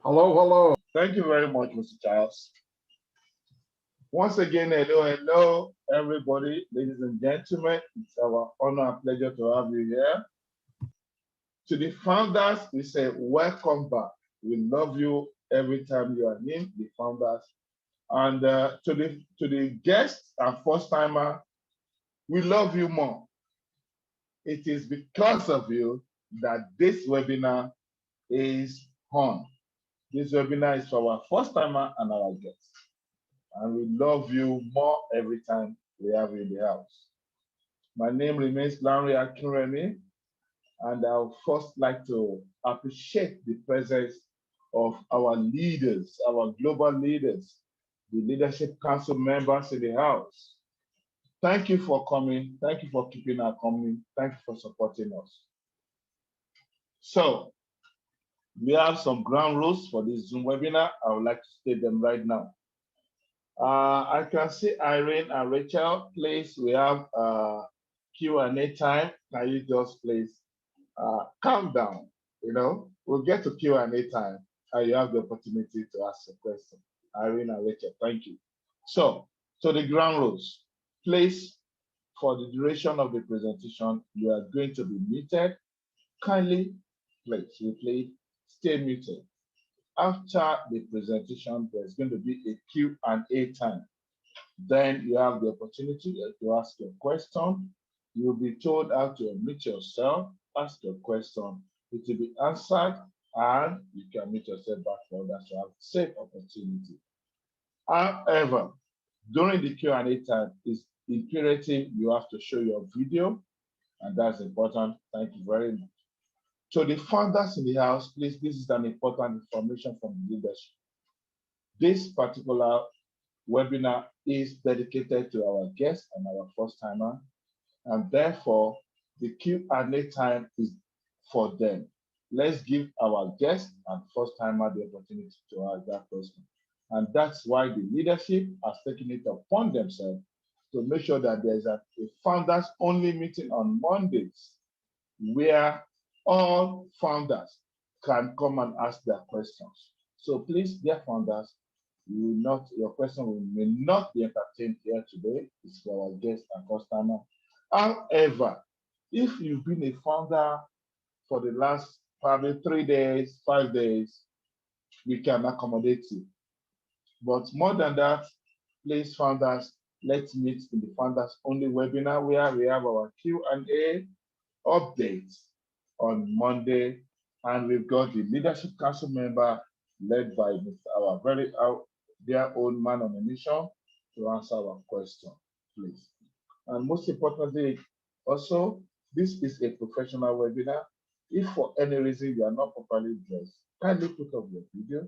Hello, hello. Thank you very much, Mr. Charles. Once again, hello, everybody, ladies and gentlemen. It's our honor and pleasure to have you here. To the founders, we say welcome back. We love you every time you are in, the founders. And to the guests and first timer, we love you more. It is because of you that this webinar is on. This webinar is for our first timer and our guests. And we love you more every time we have you in the house. My name remains Larry Akinremi, and I would first like to appreciate the presence of our leaders, our global leaders, the Leadership Council members in the house. Thank you for coming. Thank you for keeping our coming. Thank you for supporting us. So, we have some ground rules for this Zoom webinar. I would like to state them right now. I can see Irene and Rachel. Please, we have Q&A time. Can you just please calm down? We'll get to Q&A time and you have the opportunity to ask a question. Irene and Rachel, thank you. So the ground rules. Please, for the duration of the presentation, you are going to be muted. Kindly, please, stay muted. After the presentation, there's going to be a Q&A time. Then you have the opportunity to ask your question. You'll be told how to unmute yourself, ask your question. It will be answered, and you can mute yourself back for others to have the same opportunity. However, during the Q&A time, it's imperative you have to show your video, and that's important. Thank you very much. So the founders in the house, please, this is an important information from the leadership. This particular webinar is dedicated to our guests and our first timer, and therefore the Q&A time is for them. Let's give our guests and first timer the opportunity to ask that question. And that's why the leadership has taken it upon themselves to make sure that there's a founders only meeting on Mondays where all founders can come and ask their questions. So please, dear founders, your question may not be entertained here today. It's for our guests and customer. However, if you've been a founder for the last probably 3 days, 5 days, we can accommodate you. But more than that, please, founders, let's meet in the founders only webinar where we have our Q&A updates on Monday, and we've got the Leadership Council member led by our very their own man on a mission to answer our question, please. And most importantly, also, this is a professional webinar. If for any reason you are not properly dressed, kindly put up your video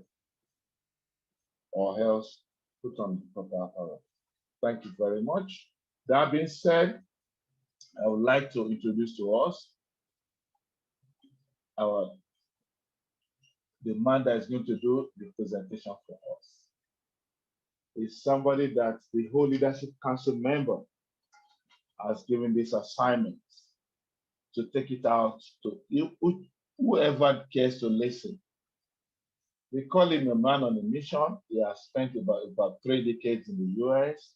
or else put on the proper apparel. Thank you very much. That being said, I would like to introduce to us the man that is going to do the presentation for us. Is somebody that the whole Leadership Council member has given this assignment to take it out to whoever cares to listen. We call him a man on a mission. He has spent about 3 decades in the US,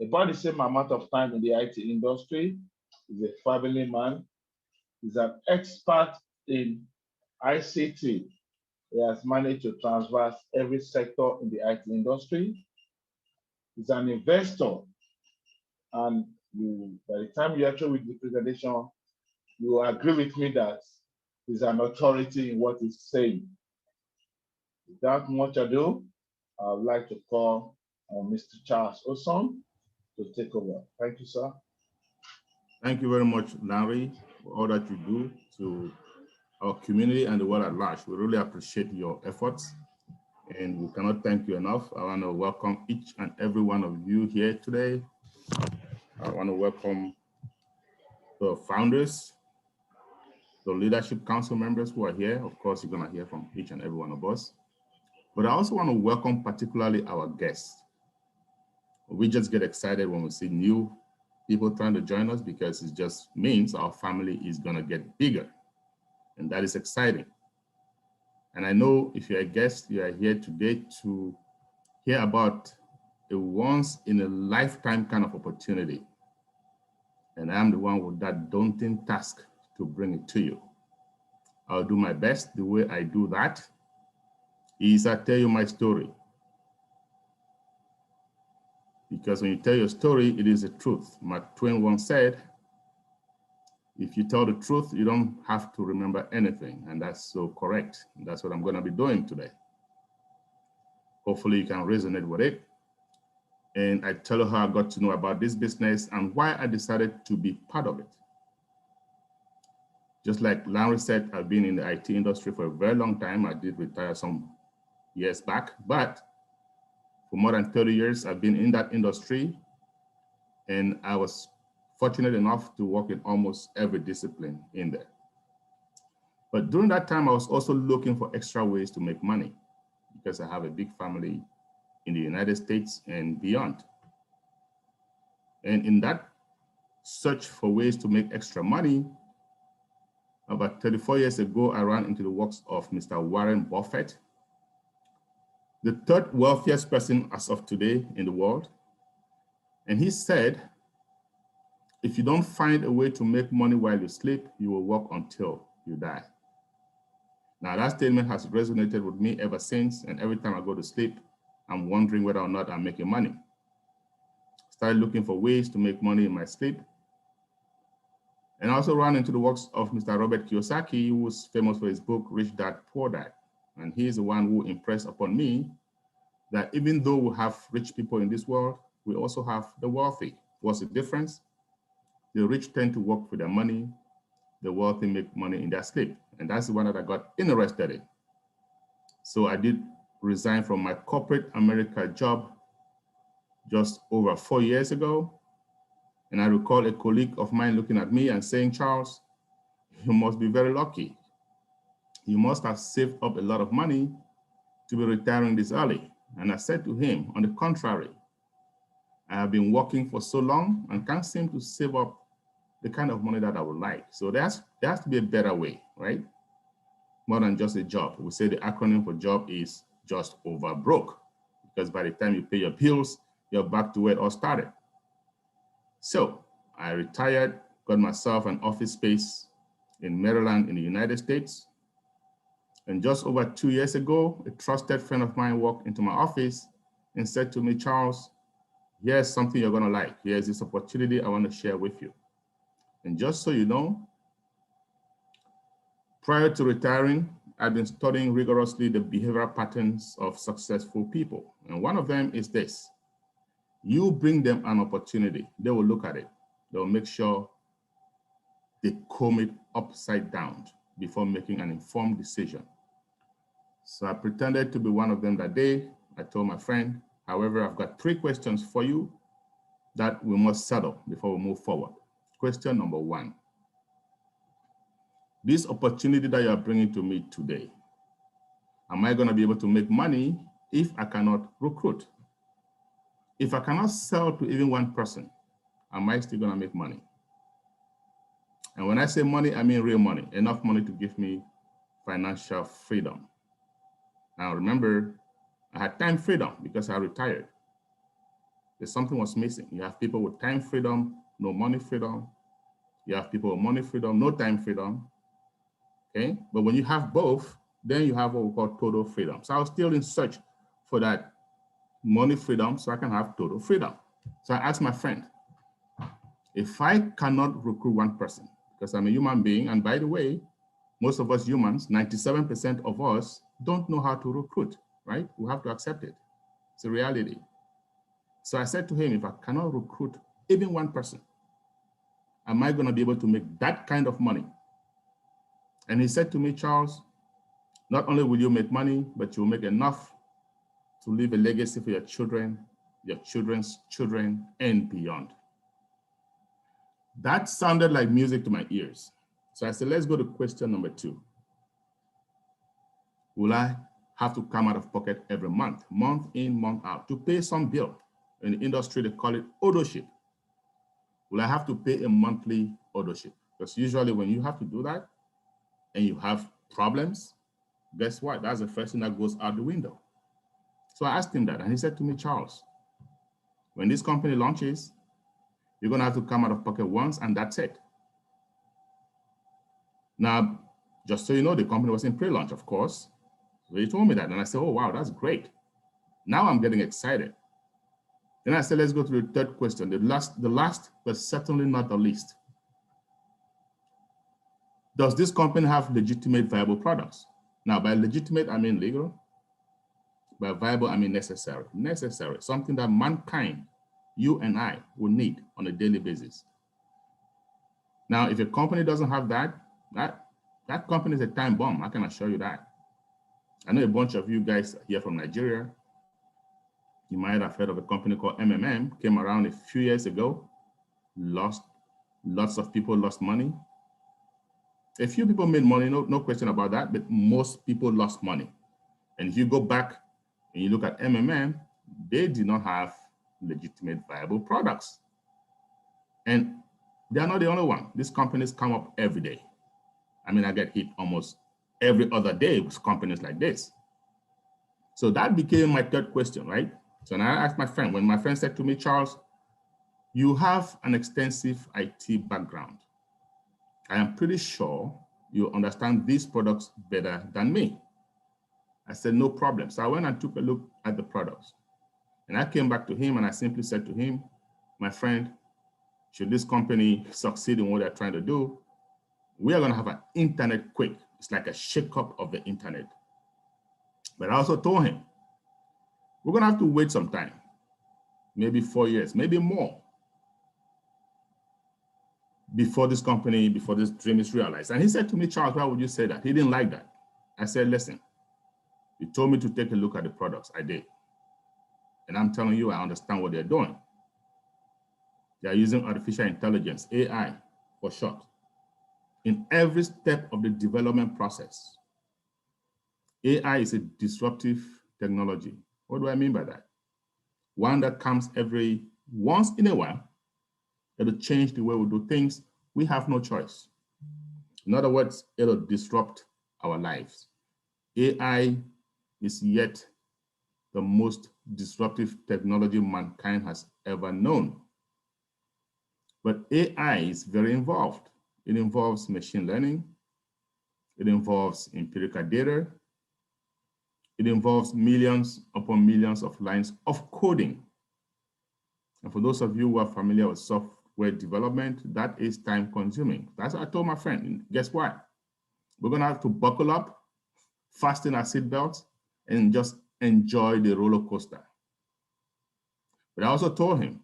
about the same amount of time in the IT industry. He's a family man. He's an expert in ICT. He has managed to traverse every sector in the IT industry. He's an investor. And by the time you actually with the presentation, you will agree with me that he's an authority in what he's saying. Without much ado, I would like to call on Mr. Charles Oson to take over. Thank you, sir. Thank you very much, Larry, for all that you do to our community and the world at large. We really appreciate your efforts, and we cannot thank you enough. I want to welcome each and every one of you here today. I want to welcome the founders, the Leadership Council members who are here. Of course, you're going to hear from each and every one of us. But I also want to welcome particularly our guests. We just get excited when we see new people trying to join us because it just means our family is going to get bigger. And that is exciting. And I know if you're a guest, you are here today to hear about a once in a lifetime kind of opportunity. And I'm the one with that daunting task to bring it to you. I'll do my best. The way I do that is I tell you my story. Because when you tell your story, it is the truth. Mark Twain once said, if you tell the truth, you don't have to remember anything. And that's so correct. That's what I'm going to be doing today. Hopefully you can resonate with it. And I tell you how I got to know about this business and why I decided to be part of it. Just like Larry said, I've been in the IT industry for a very long time. I did retire some years back, but for more than 30 years, I've been in that industry, and I was fortunate enough to work in almost every discipline in there. But during that time, I was also looking for extra ways to make money because I have a big family in the United States and beyond. And in that search for ways to make extra money, about 34 years ago, I ran into the works of Mr. Warren Buffett, the third wealthiest person as of today in the world. And he said, if you don't find a way to make money while you sleep, you will work until you die. Now that statement has resonated with me ever since, and every time I go to sleep, I'm wondering whether or not I'm making money. Started looking for ways to make money in my sleep. And I also ran into the works of Mr. Robert Kiyosaki, who was famous for his book, Rich Dad, Poor Dad. And he is the one who impressed upon me that even though we have rich people in this world, we also have the wealthy. What's the difference? The rich tend to work for their money. The wealthy make money in their sleep. And that's the one that I got interested in. So I did resign from my corporate America job just over 4 years ago. And I recall a colleague of mine looking at me and saying, Charles, you must be very lucky. You must have saved up a lot of money to be retiring this early. And I said to him, on the contrary, I have been working for so long and can't seem to save up the kind of money that I would like. So there has to be a better way, right? More than just a job. We say the acronym for job is just over broke, because by the time you pay your bills, you're back to where it all started. So I retired, got myself an office space in Maryland in the United States. And just over 2 years ago, a trusted friend of mine walked into my office and said to me, Charles, here's something you're gonna like. Here's this opportunity I want to share with you. And just so you know, prior to retiring, I've been studying rigorously the behavioral patterns of successful people. And one of them is this. You bring them an opportunity, they will look at it. They'll make sure they comb it upside down before making an informed decision. So I pretended to be one of them that day. I told my friend, however, I've got 3 questions for you that we must settle before we move forward. Question number 1. This opportunity that you are bringing to me today, am I going to be able to make money if I cannot recruit? If I cannot sell to even one person, am I still going to make money? And when I say money, I mean real money, enough money to give me financial freedom. Now remember, I had time freedom because I retired. There's something was missing. You have people with time freedom, no money freedom. You have people with money freedom, no time freedom. Okay, but when you have both, then you have what we call total freedom. So I was still in search for that money freedom so I can have total freedom. So I asked my friend, if I cannot recruit one person, because I'm a human being, and by the way, most of us humans, 97% of us don't know how to recruit, right? We have to accept it. It's a reality. So I said to him, if I cannot recruit even one person, am I going to be able to make that kind of money? And he said to me, Charles, not only will you make money, but you'll make enough to leave a legacy for your children, your children's children, and beyond. That sounded like music to my ears. So I said, let's go to question number 2. Will I have to come out of pocket every month in, month out, to pay some bill? In the industry, they call it ownership. Will I have to pay a monthly ownership? Because usually when you have to do that and you have problems, guess what? That's the first thing that goes out the window. So I asked him that, and he said to me, Charles, when this company launches, you're going to have to come out of pocket once, and that's it. Now, just so you know, the company was in pre-launch, of course. So he told me that, and I said, oh, wow, that's great. Now I'm getting excited. Then I said, let's go to the third question, the last, but certainly not the least. Does this company have legitimate, viable products? Now, by legitimate, I mean legal. By viable, I mean necessary. Necessary, something that mankind, you and I, will need on a daily basis. Now, if a company doesn't have that, that company is a time bomb. I can assure you that. I know a bunch of you guys here from Nigeria. You might have heard of a company called MMM, came around a few years ago, lots of people lost money. A few people made money, no question about that, but most people lost money. And if you go back and you look at MMM, they did not have legitimate, viable products. And they are not the only one. These companies come up every day. I mean, I get hit almost every other day with companies like this. So that became my third question, right? So now I asked my friend, when my friend said to me, Charles, you have an extensive IT background. I am pretty sure you understand these products better than me. I said, no problem. So I went and took a look at the products. And I came back to him and I simply said to him, my friend, should this company succeed in what they're trying to do, we are going to have an internet quake. It's like a shakeup of the internet. But I also told him, we're going to have to wait some time, maybe 4 years, maybe more, before this dream is realized. And he said to me, Charles, why would you say that? He didn't like that. I said, listen, you told me to take a look at the products. I did. And I'm telling you, I understand what they're doing. They're using artificial intelligence, AI for short, in every step of the development process. AI is a disruptive technology. What do I mean by that? One that comes every once in a while, it'll change the way we do things. We have no choice. In other words, it'll disrupt our lives. AI is yet the most disruptive technology mankind has ever known. But AI is very involved. It involves machine learning. It involves empirical data. It involves millions upon millions of lines of coding. And for those of you who are familiar with software development, that is time consuming. That's what I told my friend. And guess what? We're going to have to buckle up, fasten our seatbelts, and just enjoy the roller coaster. But I also told him,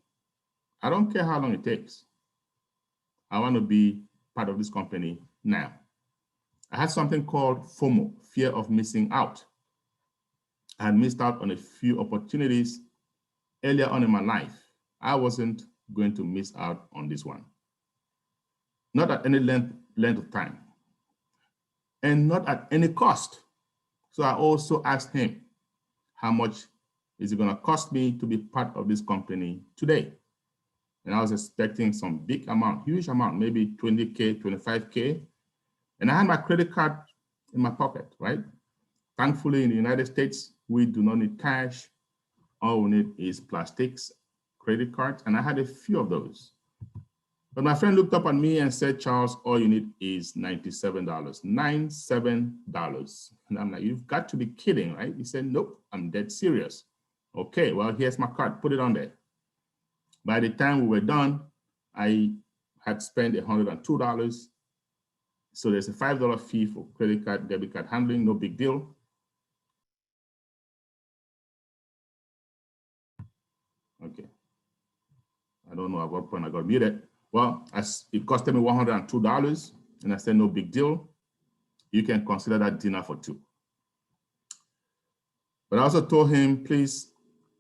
I don't care how long it takes. I want to be part of this company now. I had something called FOMO, fear of missing out. I had missed out on a few opportunities earlier on in my life. I wasn't going to miss out on this one. Not at any length of time. And not at any cost. So I also asked him, how much is it going to cost me to be part of this company today? And I was expecting some big amount, huge amount, maybe 20K, 25K. And I had my credit card in my pocket, right? Thankfully, in the United States, we do not need cash. All we need is plastics, credit cards, and I had a few of those. But my friend looked up at me and said, Charles, all you need is $97. $97. And I'm like, you've got to be kidding, right? He said, nope, I'm dead serious. Okay, well, here's my card, put it on there. By the time we were done, I had spent $102. So there's a $5 fee for credit card, debit card handling, no big deal. Okay. I don't know at what point I got muted. Well, it costed me $102, and I said, no big deal. You can consider that dinner for two. But I also told him, please,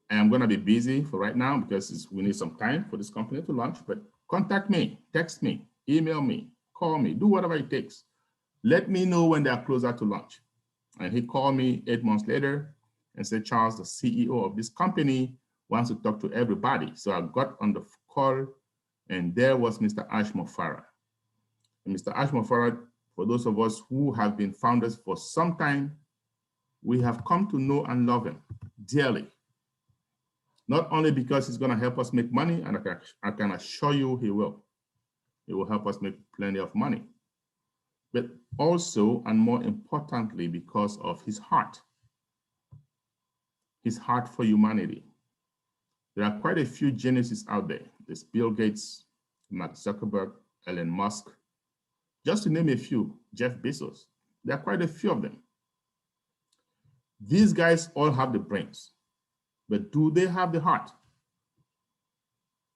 I am going to be busy for right now because we need some time for this company to launch, but contact me, text me, email me, call me, do whatever it takes. Let me know when they are closer to launch. And he called me 8 months later and said, Charles, the CEO of this company wants to talk to everybody. So I got on the call, and there was Mr. Ashmore-Farah. And Mr. Ashmore-Farah, for those of us who have been founders for some time, We have come to know and love him dearly. Not only because he's going to help us make money, and I can assure you he will. He will help us make plenty of money. But also, and more importantly, because of his heart for humanity. There are quite a few geniuses out there. There's Bill Gates, Mark Zuckerberg, Elon Musk, just to name a few, Jeff Bezos. There are quite a few of them. These guys all have the brains, but do they have the heart?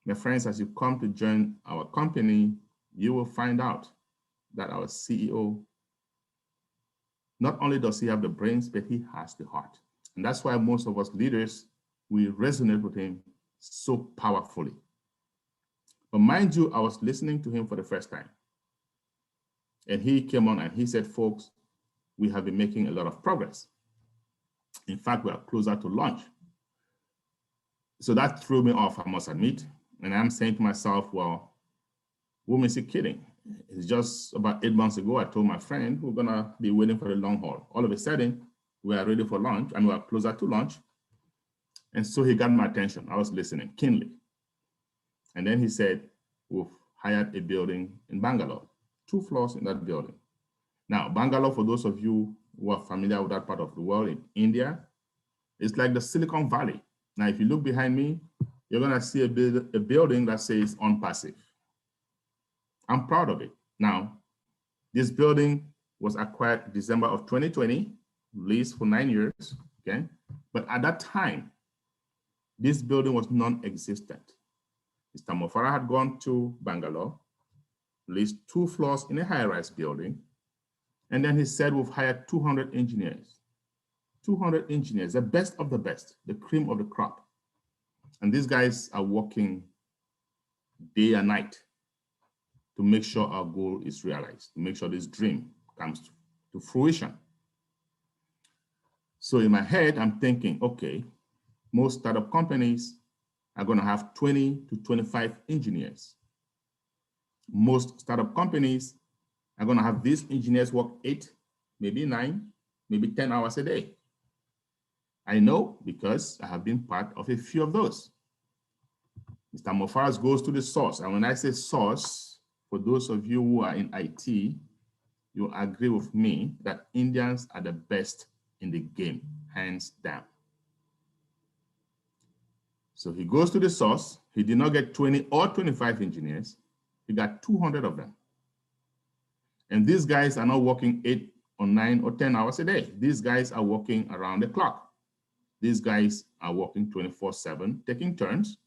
My friends, as you come to join our company, you will find out that our CEO, not only does he have the brains, but he has the heart. And that's why most of us leaders, we resonate with him so powerfully. But mind you, I was listening to him for the first time. And he came on and he said, folks, we have been making a lot of progress. In fact, we are closer to launch. So that threw me off, I must admit. And I'm saying to myself, well, whom is he kidding? It's just about 8 months ago, I told my friend, we're going to be waiting for the long haul. All of a sudden, we are ready for launch, and we are closer to launch. And so he got my attention. I was listening keenly. And then he said, we've hired a building in Bangalore, 2 floors in that building. Now, Bangalore, for those of you who are familiar with that part of the world in India, it's like the Silicon Valley. Now, if you look behind me, you're going to see a building that says unpassive. I'm proud of it. Now, this building was acquired December of 2020, leased for 9 years, okay? But at that time, this building was non-existent. Mr. Mofara had gone to Bangalore, leased 2 floors in a high-rise building, and then he said, we've hired 200 engineers. 200 engineers, the best of the best, the cream of the crop. And these guys are working day and night to make sure our goal is realized, to make sure this dream comes to fruition. So in my head, I'm thinking, okay, most startup companies are going to have 20 to 25 engineers. Most startup companies are going to have these engineers work 8, maybe 9, maybe 10 hours a day. I know because I have been part of a few of those. Mr. Mofaras goes to the source. And when I say source, for those of you who are in IT, you'll agree with me that Indians are the best in the game, hands down. So he goes to the source. He did not get 20 or 25 engineers. He got 200 of them. And these guys are not working 8 or 9 or 10 hours a day. These guys are working around the clock. These guys are working 24/7, taking turns.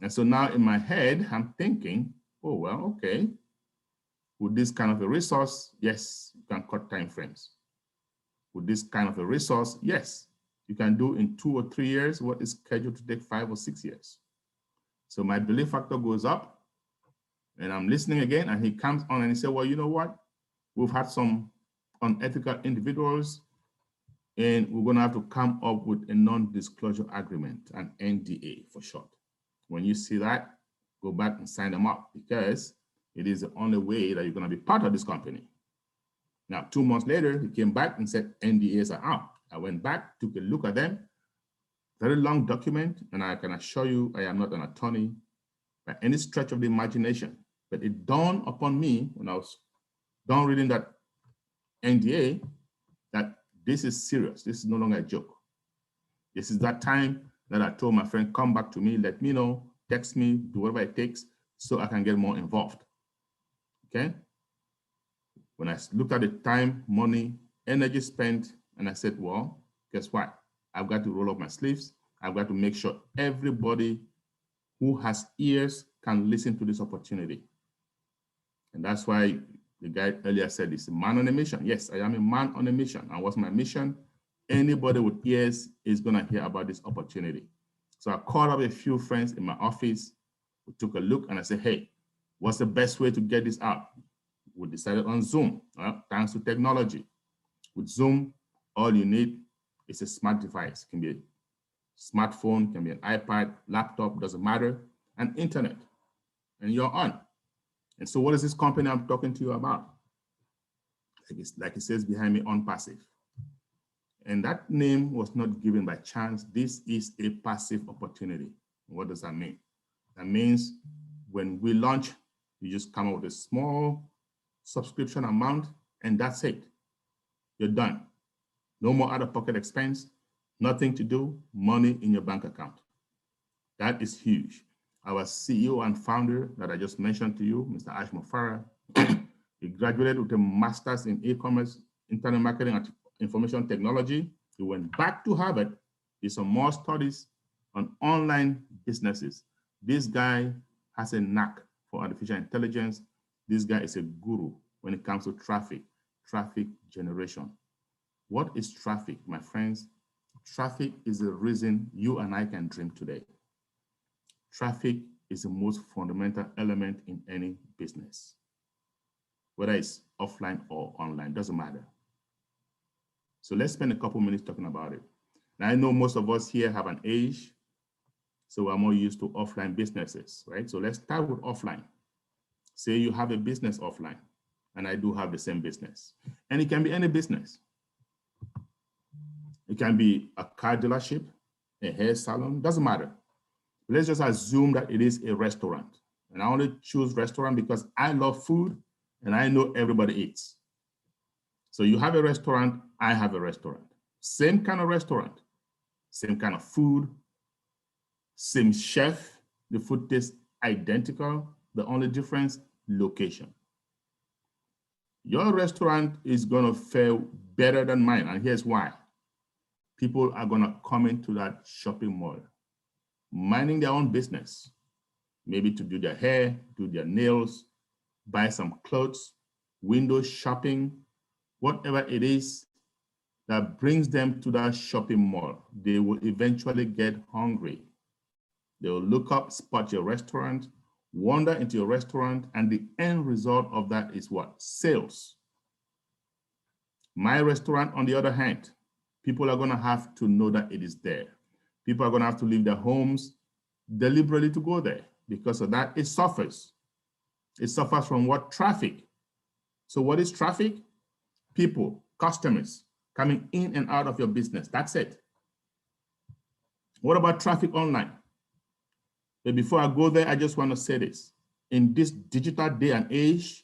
And so now in my head, I'm thinking, oh, well, okay. With this kind of a resource, yes, you can cut time frames. With this kind of a resource, yes, you can do in 2 or 3 years what is scheduled to take 5 or 6 years. So my belief factor goes up, and I'm listening again, and he comes on and he said, well, you know what? We've had some unethical individuals, and we're going to have to come up with a non-disclosure agreement, an NDA for short. When you see that, go back and sign them up, because it is the only way that you're going to be part of this company. Now, 2 months later, he came back and said, NDAs are out. I went back, took a look at them, very long document, and I can assure you I am not an attorney by any stretch of the imagination. But it dawned upon me when I was done reading that NDA that this is serious. This is no longer a joke. This is that time that I told my friend, come back to me, let me know, text me, do whatever it takes so I can get more involved. Okay? When I looked at the time, money, energy spent, and I said, well, guess what? I've got to roll up my sleeves. I've got to make sure everybody who has ears can listen to this opportunity. And that's why the guy earlier said, it's a man on a mission. Yes, I am a man on a mission. And what's my mission? Anybody with ears is going to hear about this opportunity. So I called up a few friends in my office. We took a look and I said, hey, what's the best way to get this out? We decided on Zoom, thanks to technology. With Zoom, all you need is a smart device. It can be a smartphone, can be an iPad, laptop, doesn't matter, and internet, and you're on. And so what is this company I'm talking to you about? Like it says behind me, ONPASSIVE. And that name was not given by chance. This is a passive opportunity. What does that mean? That means when we launch, you just come up with a small subscription amount, and that's it. You're done. No more out-of-pocket expense, nothing to do, money in your bank account. That is huge. Our CEO and founder that I just mentioned to you, Mr. Ash Mofara, he graduated with a master's in e-commerce, internet marketing, and information technology. He went back to Harvard, did some more studies on online businesses. This guy has a knack for artificial intelligence. This guy is a guru when it comes to traffic generation. What is traffic, my friends? Traffic is the reason you and I can dream today. Traffic is the most fundamental element in any business. Whether it's offline or online, doesn't matter. So let's spend a couple minutes talking about it. Now, I know most of us here have an age, so we're more used to offline businesses, right? So let's start with offline. Say you have a business offline, and I do have the same business. And it can be any business. It can be a car dealership, a hair salon, doesn't matter. Let's just assume that it is a restaurant. And I only choose restaurant because I love food and I know everybody eats. So you have a restaurant, I have a restaurant. Same kind of restaurant, same kind of food, same chef. The food tastes identical. The only difference, location. Your restaurant is going to fare better than mine, and here's why. People are going to come into that shopping mall, minding their own business, maybe to do their hair, do their nails, buy some clothes, window shopping, whatever it is that brings them to that shopping mall. They will eventually get hungry. They will look up, spot your restaurant, wander into your restaurant, and the end result of that is what? Sales. My restaurant, on the other hand, people are going to have to know that it is there. People are going to have to leave their homes deliberately to go there. Because of that, it suffers. It suffers from what? Traffic. So what is traffic? People, customers coming in and out of your business. That's it. What about traffic online? But before I go there, I just want to say this. In this digital day and age,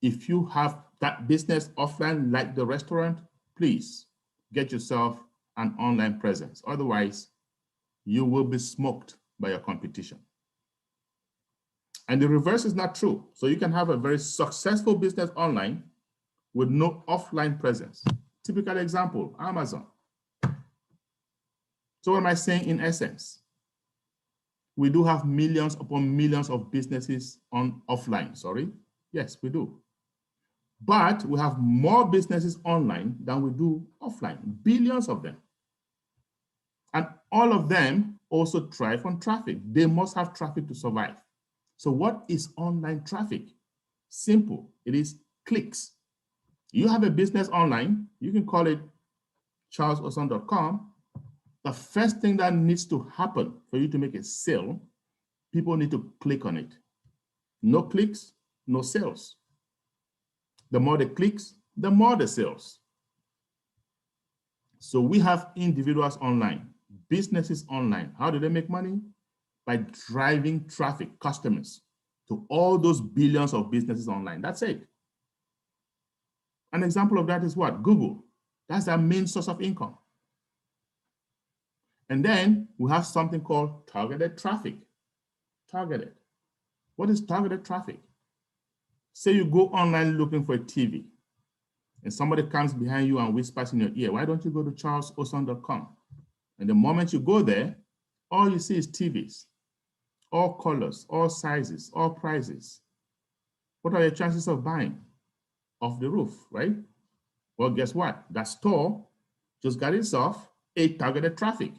if you have that business offline like the restaurant, please get yourself an online presence. Otherwise, you will be smoked by your competition. And the reverse is not true. So you can have a very successful business online with no offline presence. Typical example, Amazon. So what am I saying in essence? We do have millions upon millions of businesses on offline, sorry. Yes, we do. But we have more businesses online than we do offline, billions of them. And all of them also thrive on traffic. They must have traffic to survive. So what is online traffic? Simple, it is clicks. You have a business online, you can call it charlesoson.com. The first thing that needs to happen for you to make a sale, people need to click on it. No clicks, no sales. The more the clicks, the more the sales. So we have individuals online, businesses online. How do they make money? By driving traffic, customers, to all those billions of businesses online. That's it. An example of that is what? Google. That's their main source of income. And then we have something called targeted traffic. Targeted. What is targeted traffic? Say you go online looking for a TV, and somebody comes behind you and whispers in your ear, why don't you go to charlesoson.com? And the moment you go there, all you see is TVs, all colors, all sizes, all prices. What are your chances of buying? Off the roof, right? Well, guess what? That store just got itself a targeted traffic.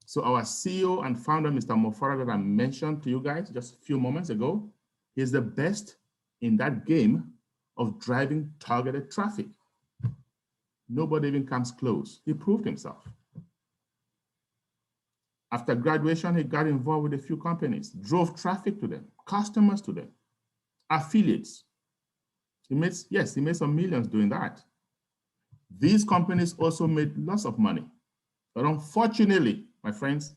So our CEO and founder, Mr. Mofara, that I mentioned to you guys just a few moments ago, is the best in that game of driving targeted traffic. Nobody even comes close. He proved himself. After graduation, he got involved with a few companies, drove traffic to them, customers to them, affiliates. He made some millions doing that. These companies also made lots of money. But unfortunately, my friends,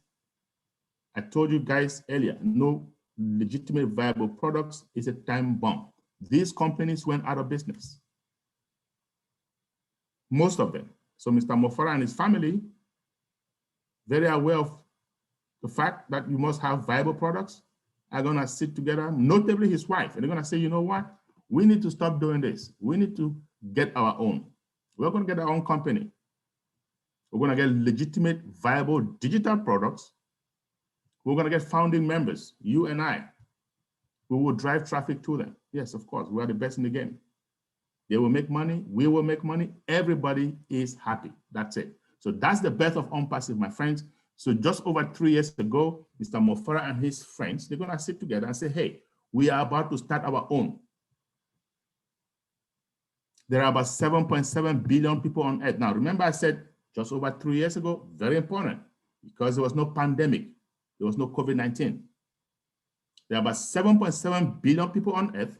I told you guys earlier, no legitimate viable products is a time bomb. These companies went out of business. Most of them. So Mr. Mofara and his family, very aware of the fact that you must have viable products, are going to sit together, notably his wife, and they're going to say, you know what? We need to stop doing this. We need to get our own. We're going to get our own company. We're going to get legitimate, viable digital products. We're going to get founding members, you and I. We will drive traffic to them. Yes, of course, we are the best in the game. They will make money, we will make money, everybody is happy. That's it. So that's the birth of ONPASSIVE, my friends. So just over 3 years ago, Mr. Mofara and his friends, they're gonna sit together and say, hey, we are about to start our own. There are about 7.7 billion people on earth. Now, remember I said just over 3 years ago, very important, because there was no pandemic, there was no COVID-19. There are about 7.7 billion people on earth.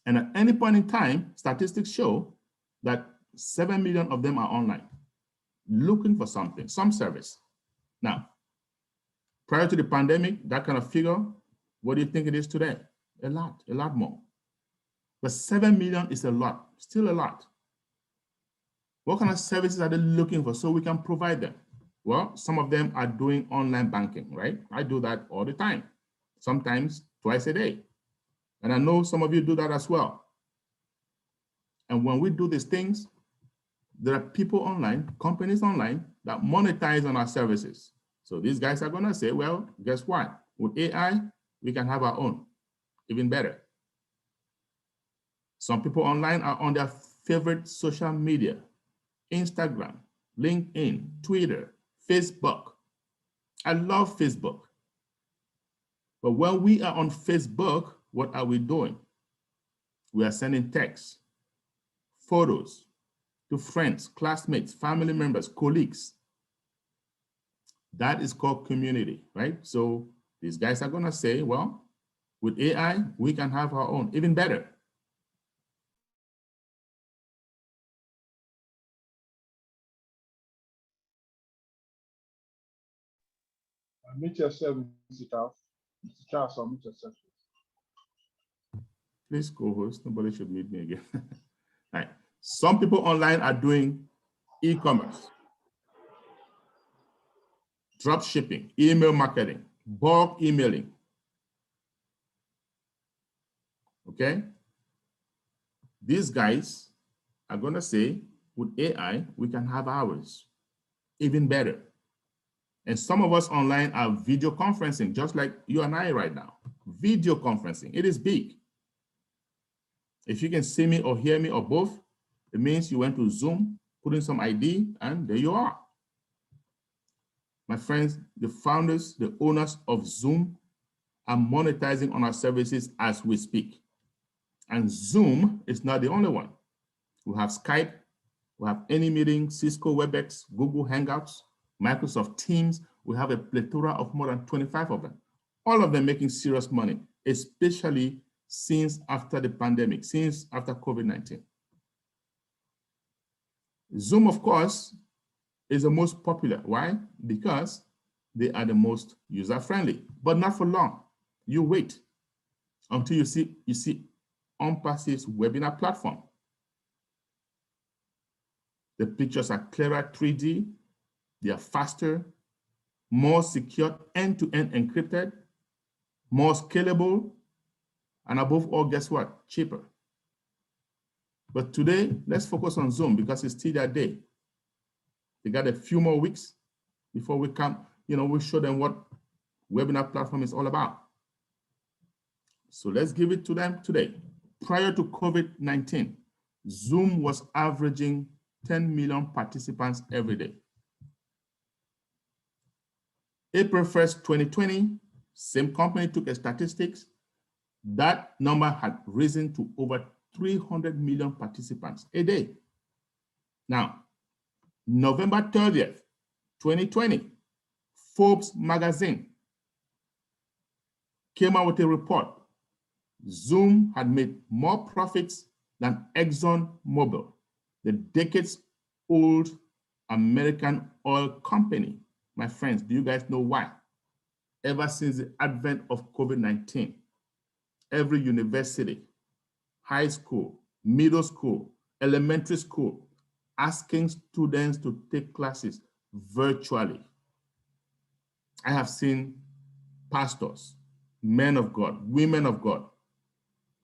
And at any point in time, statistics show that 7 million of them are online, looking for something, some service. Now, prior to the pandemic, that kind of figure, what do you think it is today? A lot more. But 7 million is a lot, still a lot. What kind of services are they looking for so we can provide them? Well, some of them are doing online banking, right? I do that all the time, sometimes twice a day. And I know some of you do that as well. And when we do these things, there are people online, companies online that monetize on our services. So these guys are gonna say, well, guess what? With AI, we can have our own, even better. Some people online are on their favorite social media, Instagram, LinkedIn, Twitter, Facebook. I love Facebook. But when we are on Facebook, what are we doing? We are sending texts, photos to friends, classmates, family members, colleagues. That is called community, right? So these guys are gonna say, well, with AI, we can have our own, even better. Unmute yourself, Mr. Charles. Mr. Charles, unmute yourself. Please co-host, nobody should meet me again. All right. Some people online are doing e-commerce, drop shipping, email marketing, bulk emailing. Okay? These guys are gonna say, with AI, we can have ours, even better. And some of us online are video conferencing, just like you and I right now. Video conferencing, it is big. If you can see me or hear me or both, it means you went to Zoom, put in some ID, and there you are. My friends, the founders, the owners of Zoom are monetizing on our services as we speak. And Zoom is not the only one. We have Skype, we have AnyMeeting, Cisco WebEx, Google Hangouts, Microsoft Teams. We have a plethora of more than 25 of them. All of them making serious money, especially since after the pandemic, since after COVID-19. Zoom, of course, is the most popular. Why? Because they are the most user-friendly, but not for long. You wait until you see ONPASSIVE's webinar platform. The pictures are clearer, 3D, they are faster, more secure, end-to-end encrypted, more scalable, and above all, guess what? Cheaper. But today, let's focus on Zoom because it's still their day. They got a few more weeks before we come, we show them what webinar platform is all about. So let's give it to them today. Prior to COVID-19, Zoom was averaging 10 million participants every day. April 1st, 2020, same company took a statistics. That number had risen to over 300 million participants a day. Now, November 30th, 2020, Forbes magazine came out with a report. Zoom had made more profits than ExxonMobil. the decades-old American oil company. My friends, do you guys know why? Ever since the advent of COVID-19, every university, high school, middle school, elementary school, asking students to take classes virtually. I have seen pastors, men of God, women of God,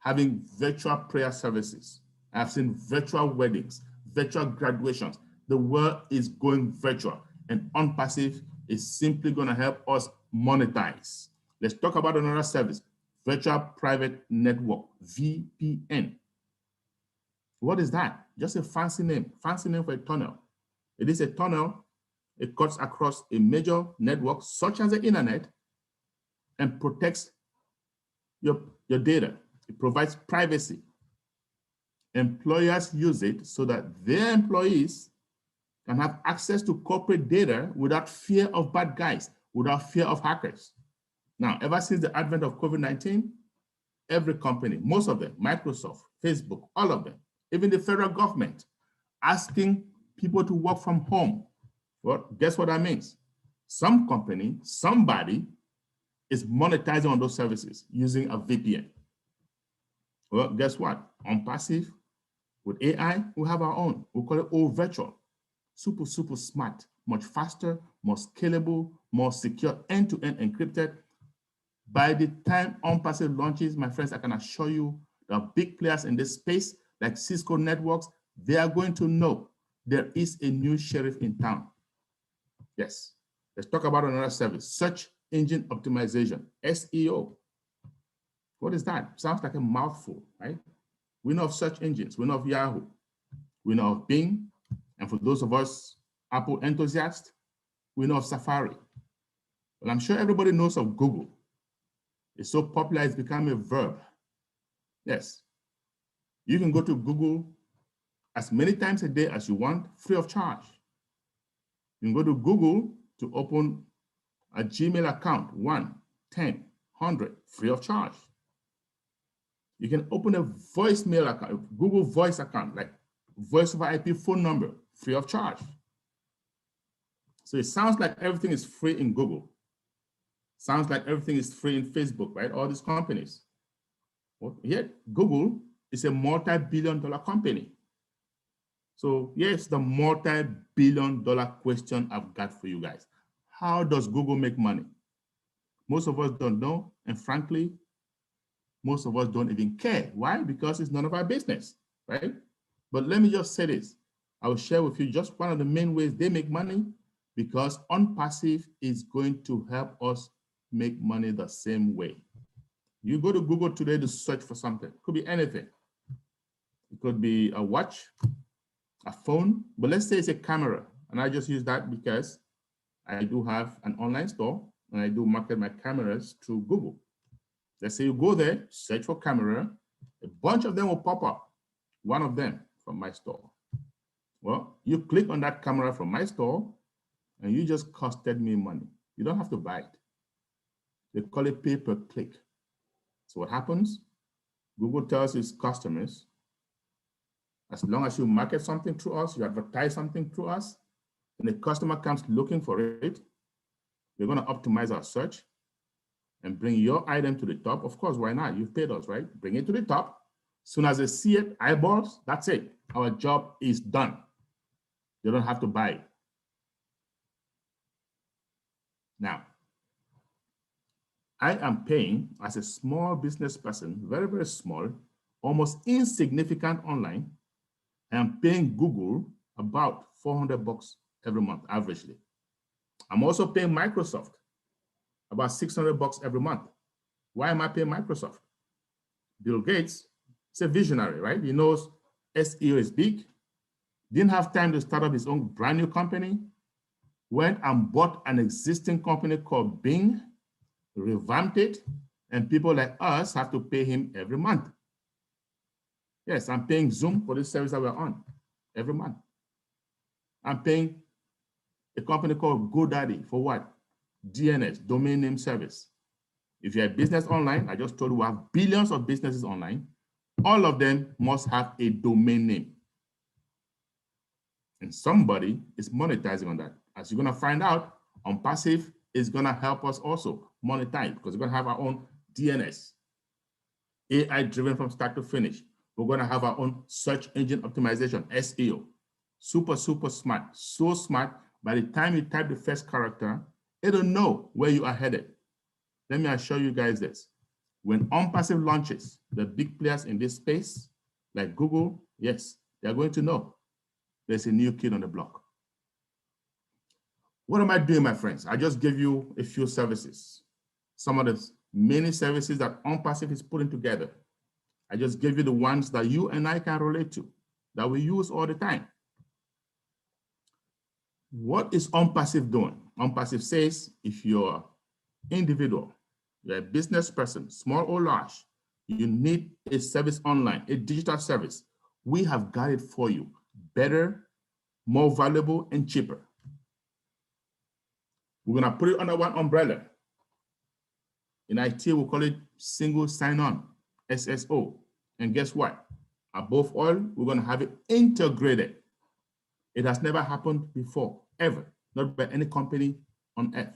having virtual prayer services. I have seen virtual weddings, virtual graduations. The world is going virtual, and ONPASSIVE is simply going to help us monetize. Let's talk about another service, Virtual Private Network, VPN. What is that? Just a fancy name for a tunnel. It is a tunnel. It cuts across a major network, such as the internet, and protects your data. It provides privacy. Employers use it so that their employees can have access to corporate data without fear of bad guys, without fear of hackers. Now, ever since the advent of COVID-19, every company, most of them, Microsoft, Facebook, all of them, even the federal government, asking people to work from home. Well, guess what that means? Some company, somebody is monetizing on those services using a VPN. Well, guess what? ONPASSIVE, with AI, we have our own. We call it all virtual. Super, super smart, much faster, more scalable, more secure, end-to-end encrypted. By the time ONPASSIVE launches, my friends, I can assure you that big players in this space, like Cisco Networks, they are going to know there is a new sheriff in town. Yes. Let's talk about another service, search engine optimization, SEO. What is that? Sounds like a mouthful, right? We know of search engines. We know of Yahoo. We know of Bing. And for those of us Apple enthusiasts, we know of Safari. Well, I'm sure everybody knows of Google. It's so popular, it's become a verb. Yes. You can go to Google as many times a day as you want, free of charge. You can go to Google to open a Gmail account, 1, 10, 100, free of charge. You can open a voicemail account, a Google Voice account, like voice over IP phone number, free of charge. So it sounds like everything is free in Google. Sounds like everything is free in Facebook, right? All these companies. Well, yet Google is a multi-billion-dollar company. So here's the multi-billion-dollar question I've got for you guys. How does Google make money? Most of us don't know, and frankly, most of us don't even care. Why? Because it's none of our business, right? But let me just say this. I will share with you just one of the main ways they make money, because ONPASSIVE is going to help us make money the same way. You go to Google today to search for something. It could be anything. It could be a watch, a phone, but let's say it's a camera. And I just use that because I do have an online store and I do market my cameras through Google. Let's say you go there, search for camera, a bunch of them will pop up. One of them from my store. Well, you click on that camera from my store and you just costed me money. You don't have to buy it. They call it pay per click. So what happens? Google tells its customers, as long as you market something through us, you advertise something through us, and the customer comes looking for it, we're going to optimize our search and bring your item to the top. Of course, why not? You've paid us, right? Bring it to the top. As soon as they see it, eyeballs, that's it. Our job is done. They don't have to buy it. Now, I am paying, as a small business person, very, very small, almost insignificant online, I am paying Google about $400 every month, averagely. I'm also paying Microsoft about $600 every month. Why am I paying Microsoft? Bill Gates is a visionary, right? He knows SEO is big, didn't have time to start up his own brand new company, went and bought an existing company called Bing, revamped it, and people like us have to pay him every month. Yes, I'm paying Zoom for this service that we're on every month. I'm paying a company called GoDaddy for what? DNS, domain name service. If you're a business online, I just told you we have billions of businesses online. All of them must have a domain name. And somebody is monetizing on that. As you're going to find out, ONPASSIVE is going to help us also monetize because we're going to have our own DNS, AI driven from start to finish. We're going to have our own search engine optimization, SEO. Super, super smart. So smart, by the time you type the first character, it'll know where you are headed. Let me assure you guys this. When ONPASSIVE launches, the big players in this space, like Google, yes, they're going to know there's a new kid on the block. What am I doing, my friends? I just gave you a few services. Some of the many services that ONPASSIVE is putting together. I just gave you the ones that you and I can relate to, that we use all the time. What is ONPASSIVE doing? ONPASSIVE says if you're individual, you're a business person, small or large, you need a service online, a digital service, we have got it for you. Better, more valuable, and cheaper. We're going to put it under one umbrella. In IT, we call it single sign-on, SSO. And guess what? Above all, we're going to have it integrated. It has never happened before, ever, not by any company on earth.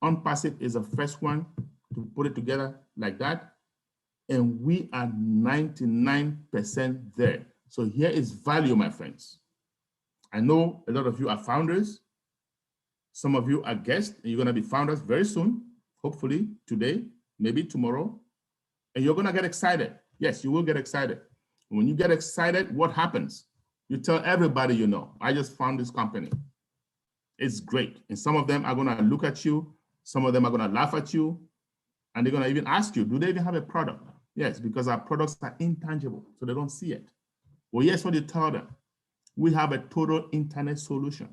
ONPASSIVE is the first one to put it together like that. And we are 99% there. So here is value, my friends. I know a lot of you are founders. Some of you are guests, and you're going to be founders very soon, hopefully today, maybe tomorrow. And you're going to get excited. Yes, you will get excited. When you get excited, what happens? You tell everybody you know, I just found this company. It's great. And some of them are going to look at you. Some of them are going to laugh at you. And they're going to even ask you, do they even have a product? Yes, because our products are intangible, so they don't see it. Well, yes, what you tell them, we have a total internet solution.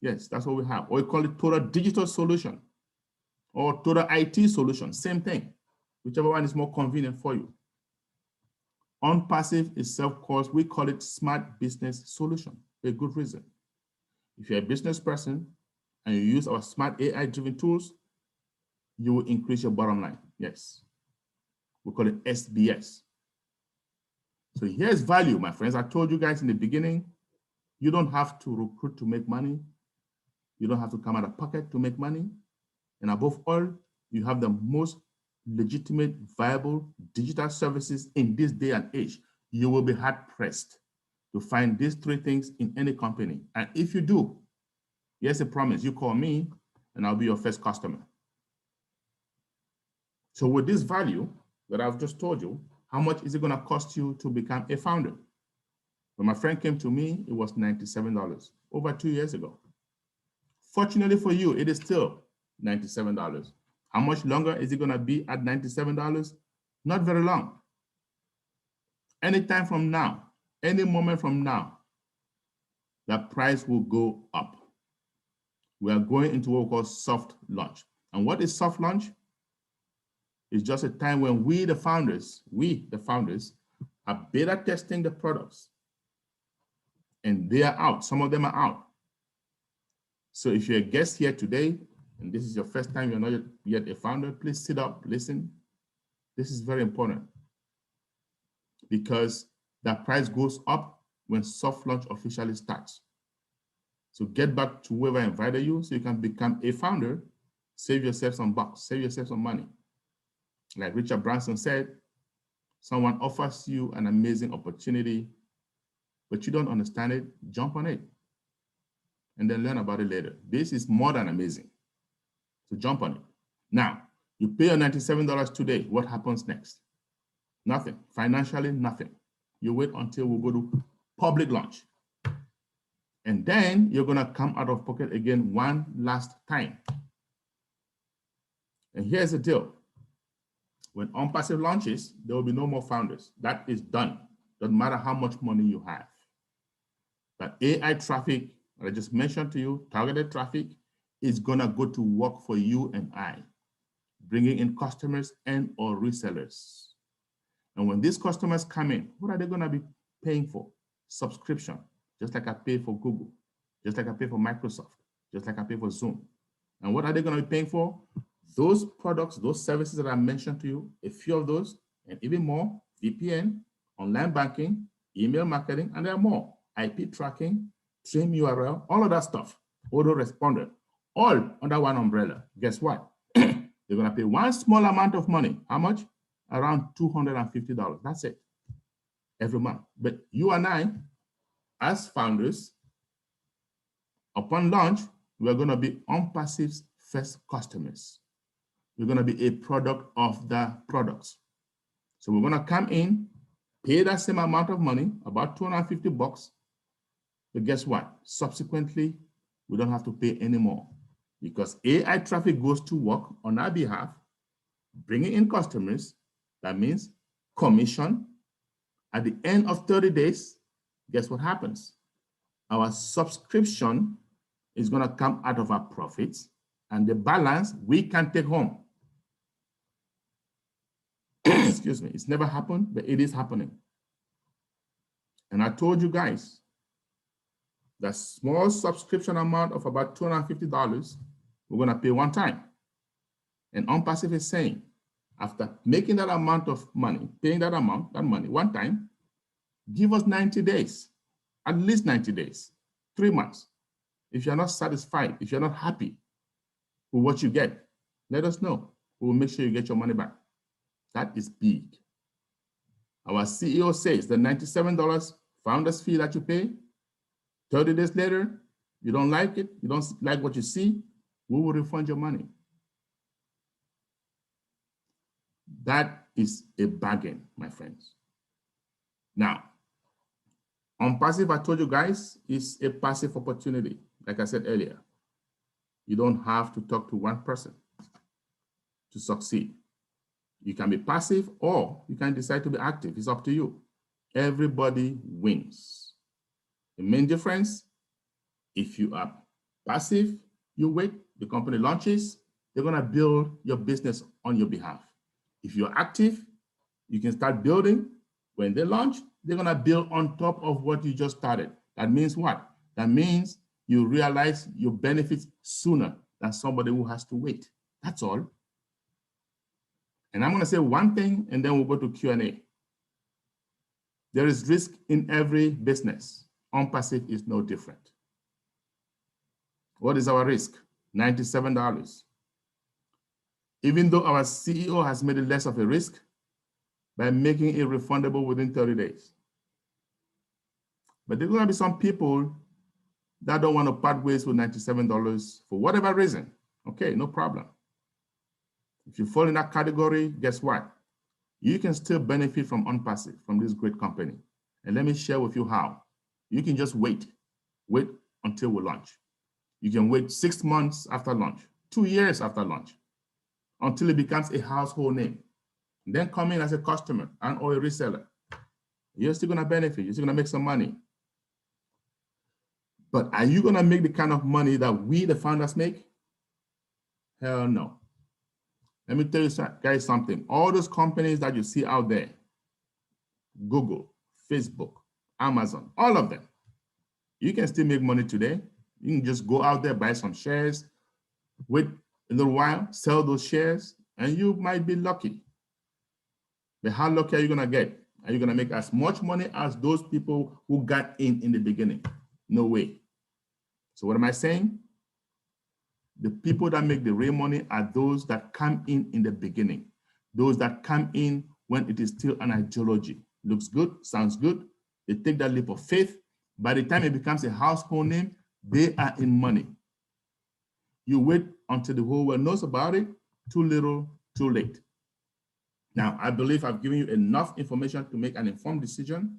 Yes, that's what we have. Or we call it total digital solution or total IT solution, same thing, whichever one is more convenient for you. ONPASSIVE itself calls, we call it smart business solution for a good reason. If you're a business person and you use our smart AI-driven tools, you will increase your bottom line. Yes, we call it SBS. So here's value, my friends. I told you guys in the beginning, you don't have to recruit to make money. You don't have to come out of pocket to make money. And above all, you have the most legitimate, viable digital services in this day and age. You will be hard pressed to find these three things in any company. And if you do, here's a promise, you call me and I'll be your first customer. So with this value that I've just told you, how much is it going to cost you to become a founder? When my friend came to me, it was $97 over 2 years ago. Fortunately for you, it is still $97. How much longer is it going to be at $97? Not very long. Anytime from now, any moment from now, the price will go up. We are going into what we call soft launch. And what is soft launch? It's just a time when we, the founders, are beta testing the products. And they are out. Some of them are out. So if you're a guest here today, and this is your first time, you're not yet a founder, please sit up, listen. This is very important because that price goes up when soft launch officially starts. So get back to whoever invited you so you can become a founder, save yourself some bucks, save yourself some money. Like Richard Branson said, someone offers you an amazing opportunity, but you don't understand it, jump on it and then learn about it later. This is more than amazing. So jump on it. Now, you pay your $97 today. What happens next? Nothing. Financially, nothing. You wait until we go to public launch. And then you're going to come out of pocket again one last time. And here's the deal. When ONPASSIVE launches, there will be no more founders. That is done. Doesn't matter how much money you have. That AI traffic that I just mentioned to you, targeted traffic, is going to go to work for you and I, bringing in customers and or resellers. And when these customers come in, what are they going to be paying for? Subscription, just like I pay for Google, just like I pay for Microsoft, just like I pay for Zoom. And what are they going to be paying for? Those products, those services that I mentioned to you, a few of those, and even more, VPN, online banking, email marketing, and there are more. IP tracking, stream URL, all of that stuff, autoresponder, all under one umbrella. Guess what? They're going to pay one small amount of money. How much? Around $250. That's it. Every month. But you and I, as founders, upon launch, we're going to be ONPASSIVE's first customers. We're going to be a product of the products. So we're going to come in, pay that same amount of money, about $250. But guess what? Subsequently, we don't have to pay anymore because AI traffic goes to work on our behalf, bringing in customers. That means commission. At the end of 30 days, guess what happens? Our subscription is going to come out of our profits, and the balance we can take home. Excuse me, it's never happened, but it is happening. And I told you guys, that small subscription amount of about $250, we're going to pay one time. And ONPASSIVE is saying, after making that amount of money, paying that money one time, give us 90 days, at least 90 days, 3 months. If you're not satisfied, if you're not happy with what you get, let us know. We will make sure you get your money back. That is big. Our CEO says the $97 founder's fee that you pay, 30 days later, you don't like it, you don't like what you see, we will refund your money. That is a bargain, my friends. Now, ONPASSIVE, I told you guys, is a passive opportunity. Like I said earlier, you don't have to talk to one person to succeed. You can be passive or you can decide to be active. It's up to you. Everybody wins. The main difference, if you are passive, you wait, the company launches, they're going to build your business on your behalf. If you're active, you can start building. When they launch, they're going to build on top of what you just started. That means what? That means you realize your benefits sooner than somebody who has to wait. That's all. And I'm going to say one thing, and then we'll go to Q&A. There is risk in every business. ONPASSIVE is no different. What is our risk? $97. Even though our CEO has made it less of a risk by making it refundable within 30 days. But there's going to be some people that don't want to part ways with $97 for whatever reason. Okay, no problem. If you fall in that category, guess what? You can still benefit from ONPASSIVE, from this great company. And let me share with you how. You can just wait until we launch. You can wait 6 months after launch, 2 years after launch, until it becomes a household name. And then come in as a customer and or a reseller. You're still going to benefit. You're still going to make some money. But are you going to make the kind of money that we, the founders, make? Hell no. Let me tell you guys something. All those companies that you see out there, Google, Facebook, Amazon, all of them, you can still make money today. You can just go out there, buy some shares, wait a little while, sell those shares, and you might be lucky. But how lucky are you going to get? Are you going to make as much money as those people who got in the beginning? No way. So what am I saying? The people that make the real money are those that come in the beginning. Those that come in when it is still an ideology. Looks good, sounds good. They take that leap of faith. By the time it becomes a household name, they are in money. You wait until the whole world knows about it. Too little, too late. Now, I believe I've given you enough information to make an informed decision.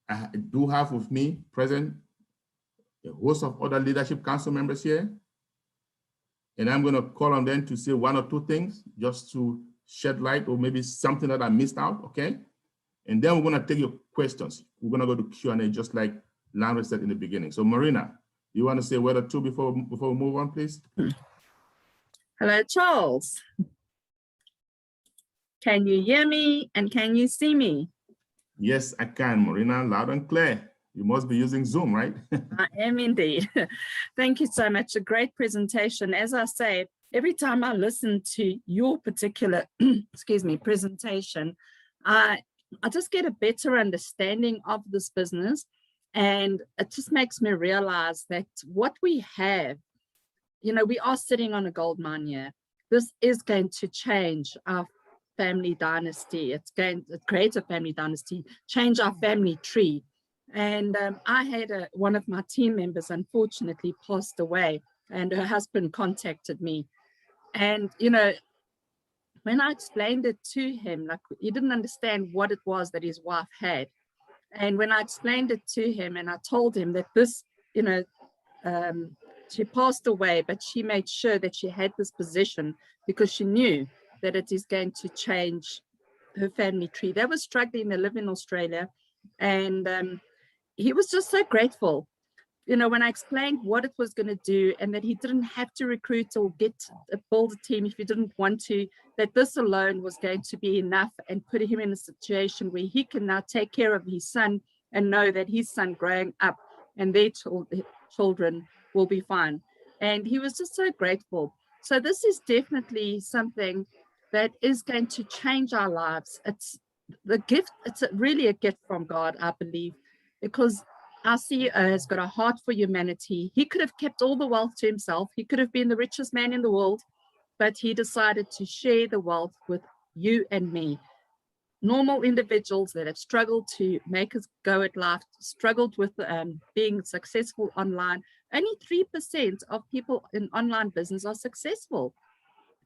I do have with me present a host of other leadership council members here. And I'm going to call on them to say 1 or 2 things just to shed light or maybe something that I missed out, okay? And then we're going to take your questions. We're going to go to Q&A just like Landry said in the beginning. So Marina, you want to say 1 or 2 before we move on, please? Hello, Charles. Can you hear me and can you see me? Yes, I can, Marina, loud and clear. You must be using Zoom, right? I am indeed. Thank you so much. A great presentation. As I say, every time I listen to your particular, excuse me, presentation, I just get a better understanding of this business. And it just makes me realize that what we have, you know, we are sitting on a gold mine here. This is going to change our family dynasty. It's going to create a family dynasty, change our family tree. And I had one of my team members unfortunately passed away, and her husband contacted me. And, you know, when I explained it to him, like, he didn't understand what it was that his wife had. And when I explained it to him and I told him that this, you know, she passed away, but she made sure that she had this position because she knew that it is going to change her family tree. They were struggling, they live in Australia, and he was just so grateful, you know, when I explained what it was going to do and that he didn't have to recruit or build a team if he didn't want to, that this alone was going to be enough and put him in a situation where he can now take care of his son and know that his son growing up and their children will be fine. And he was just so grateful. So this is definitely something that is going to change our lives. It's the gift, it's really a gift from God, I believe, because our CEO has got a heart for humanity. He could have kept all the wealth to himself. He could have been the richest man in the world, but he decided to share the wealth with you and me. Normal individuals that have struggled to make us go at life, struggled with being successful online. Only 3% of people in online business are successful.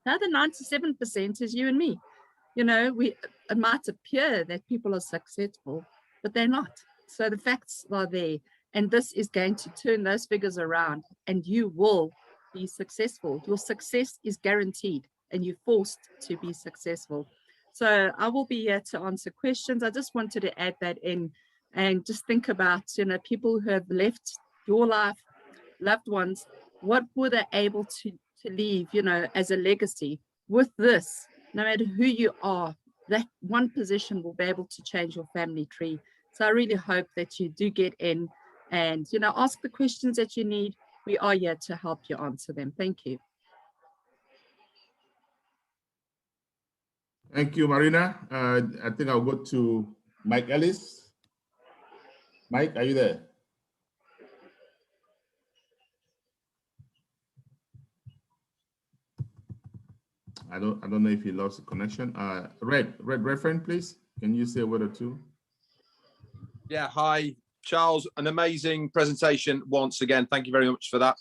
The other 97% is you and me. You know, it might appear that people are successful, but they're not. So the facts are there, and this is going to turn those figures around, and you will be successful. Your success is guaranteed, and you're forced to be successful. So I will be here to answer questions. I just wanted to add that in, and just think about, you know, people who have left your life, loved ones, what were they able to leave, you know, as a legacy. With this, no matter who you are, that one position will be able to change your family tree. So I really hope that you do get in and, you know, ask the questions that you need. We are here to help you answer them. Thank you. Thank you, Marina. I think I'll go to Mike Ellis. Mike, are you there? I don't know if he lost the connection. Red reference, please. Can you say a word or two? Yeah, hi, Charles. An amazing presentation once again. Thank you very much for that.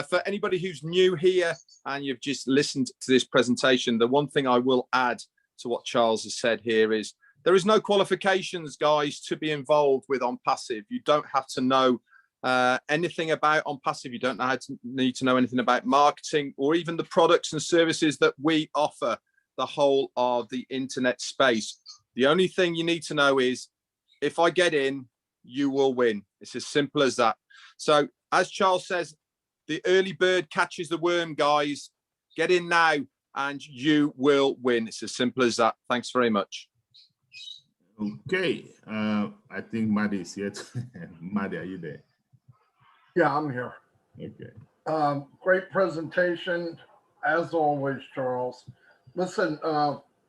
For anybody who's new here and you've just listened to this presentation, the one thing I will add to what Charles has said here is there is no qualifications, guys, to be involved with ONPASSIVE. You don't have to know anything about ONPASSIVE. You don't need to know anything about marketing or even the products and services that we offer the whole of the internet space. The only thing you need to know is, if I get in, you will win. It's as simple as that. So as Charles says, the early bird catches the worm, guys. Get in now and you will win. It's as simple as that. Thanks very much. Okay. I think Maddie is here. Maddie, are you there? Yeah, I'm here. Okay. Great presentation, as always, Charles. Listen,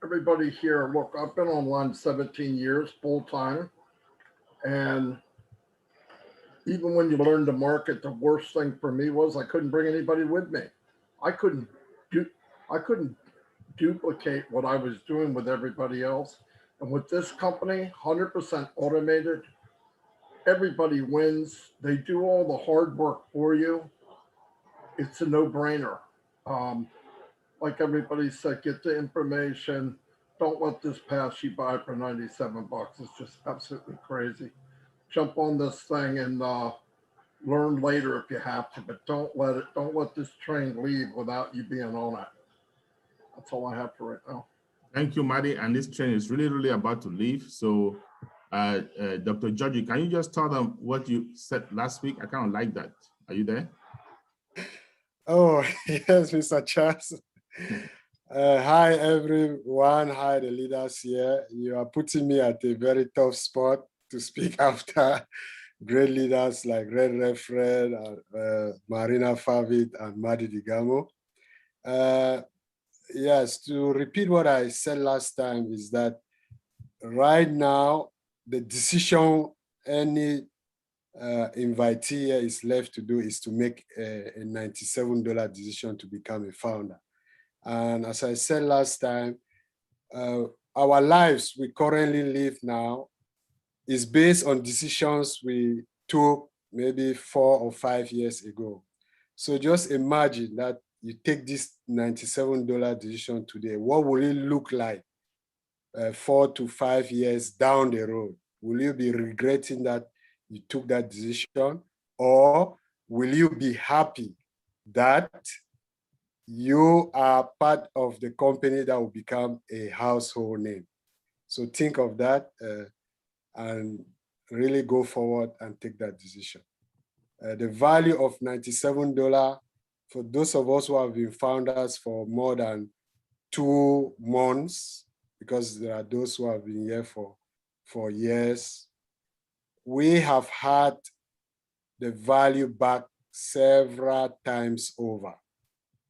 everybody here, look, I've been online 17 years full time. And even when you learn to market, the worst thing for me was I couldn't bring anybody with me. I couldn't duplicate what I was doing with everybody else. And with this company, 100% automated, everybody wins. They do all the hard work for you. It's a no-brainer. Like everybody said, get the information. Don't let this pass you by for 97 bucks. It's just absolutely crazy. Jump on this thing and learn later if you have to, but don't let this train leave without you being on it. That's all I have for right now. Thank you, Maddie. And this train is really about to leave. So Dr. Georgie, can you just tell them what you said last week? I kind of like that. Are you there? Oh, yes, Mr. Charles. Hi, everyone. Hi, the leaders here. You are putting me at a very tough spot to speak after great leaders like Red Refred, Marina Favit, and Madi Digamo. Yes, to repeat what I said last time is that right now, the decision any invitee here is left to do is to make a $97 decision to become a founder. And as I said last time, our lives we currently live now is based on decisions we took maybe 4 or 5 years ago. So just imagine that you take this $97 decision today. What will it look like 4 to 5 years down the road? Will you be regretting that you took that decision, or will you be happy that you are part of the company that will become a household name? So think of that and really go forward and take that decision. The value of $97 for those of us who have been founders for more than 2 months, because there are those who have been here for years, we have had the value back several times over.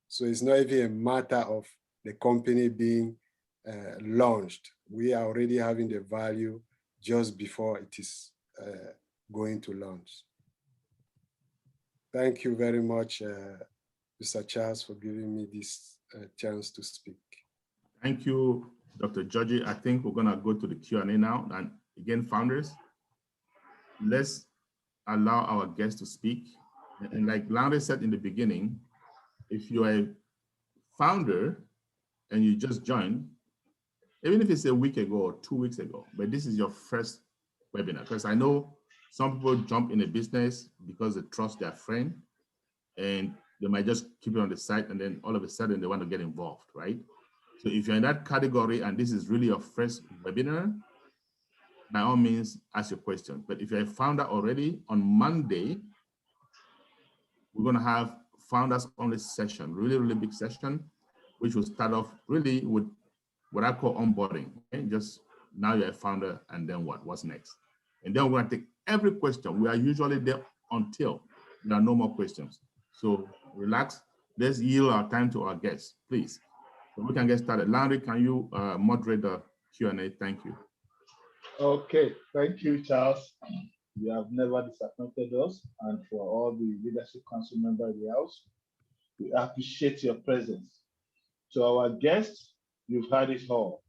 So it's not even a matter of the company being launched. We are already having the value just before it is going to launch. Thank you very much, Mr. Charles, for giving me this chance to speak. Thank you, Dr. Georgie. I think we're gonna go to the Q&A now. And again, founders, let's allow our guests to speak. And like Larry said in the beginning, if you're a founder and you just joined, even if it's a week ago or 2 weeks ago, but this is your first webinar, because I know some people jump in a business because they trust their friend and they might just keep it on the side, and then all of a sudden they want to get involved, right? So if you're in that category and this is really your first webinar, by all means, ask your question. But if you're a founder already, on Monday, we're going to have founders only session, really big session, which will start off really with what I call onboarding. Okay? Just now you're a founder, and then what? What's next? And then we're going to take every question. We are usually there until there are no more questions. So relax. Let's yield our time to our guests, please. So we can get started. Larry, can you moderate the Q&A? Thank you. Okay, thank you, Charles. You have never disappointed us, and for all the leadership council members in the house, we appreciate your presence. To our guests, you've heard it all.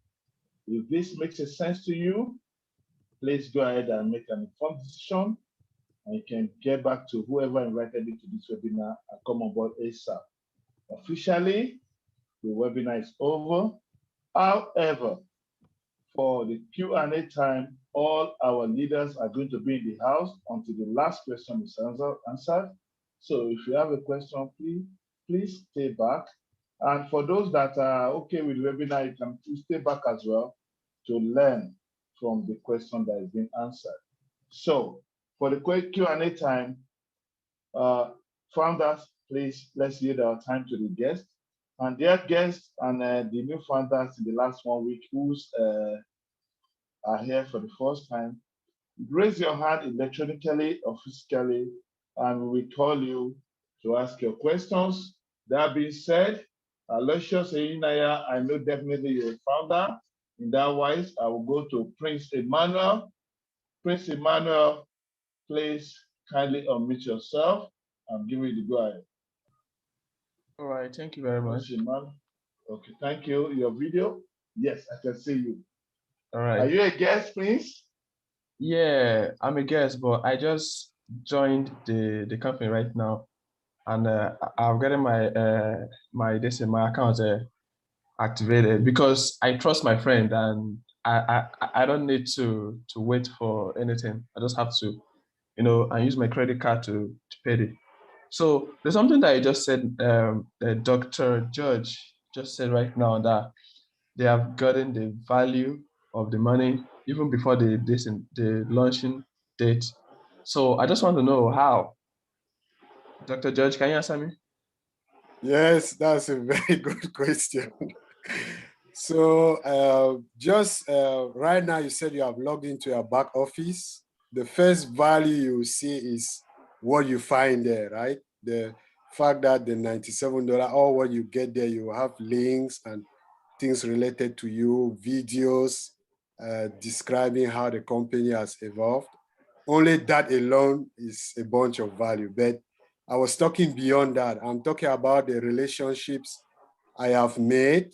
If this makes a sense to you, please go ahead and make an informed decision, and you can get back to whoever invited you to this webinar and come on board ASAP. Officially, the webinar is over. However, for the Q&A time, all our leaders are going to be in the house until the last question is answered. So if you have a question, please stay back. And for those that are okay with the webinar, you can stay back as well to learn from the question that is being answered. So for the quick Q&A time, founders, please, let's yield our time to the guests. And their guests and the new founders in the last 1 week who's are here for the first time, raise your hand electronically or physically, and we will call you to ask your questions. That being said, Aloysius Eyinaya, I know definitely you're a founder. In that wise, I will go to Prince Emmanuel. Prince Emmanuel, please kindly unmute yourself. I'm giving you the go ahead. All right, thank you very much. Okay, thank you. Your video? Yes, I can see you. All right. Are you a guest, Prince? Yeah, I'm a guest, but I just joined the company right now, and I've gotten my account activated because I trust my friend, and I don't need to wait for anything. I just have to, and use my credit card to pay it. So there's something that I just said, Dr. George just said right now, that they have gotten the value of the money even before the launching date. So I just want to know how. Dr. George, can you answer me? Yes, that's a very good question. So just right now, you said you have logged into your back office. The first value you see is what you find there, right? The fact that the $97, or what you get there, you have links and things related to you, videos describing how the company has evolved. only that alone is a bunch of value. But I was talking beyond that. I'm talking about the relationships I have made,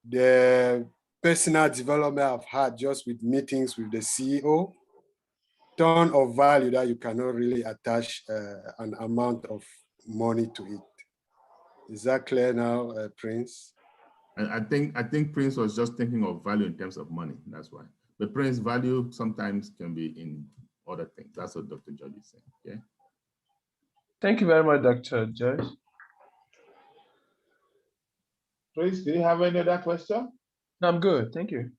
the personal development I've had just with meetings with the CEO, ton of value that you cannot really attach an amount of money to it. Is that clear now, Prince? I think Prince was just thinking of value in terms of money. That's why. But Prince, value sometimes can be in other things. That's what Dr. George is saying. Yeah. Thank you very much, Dr. George. Prince, do you have any other question? No, I'm good. Thank you.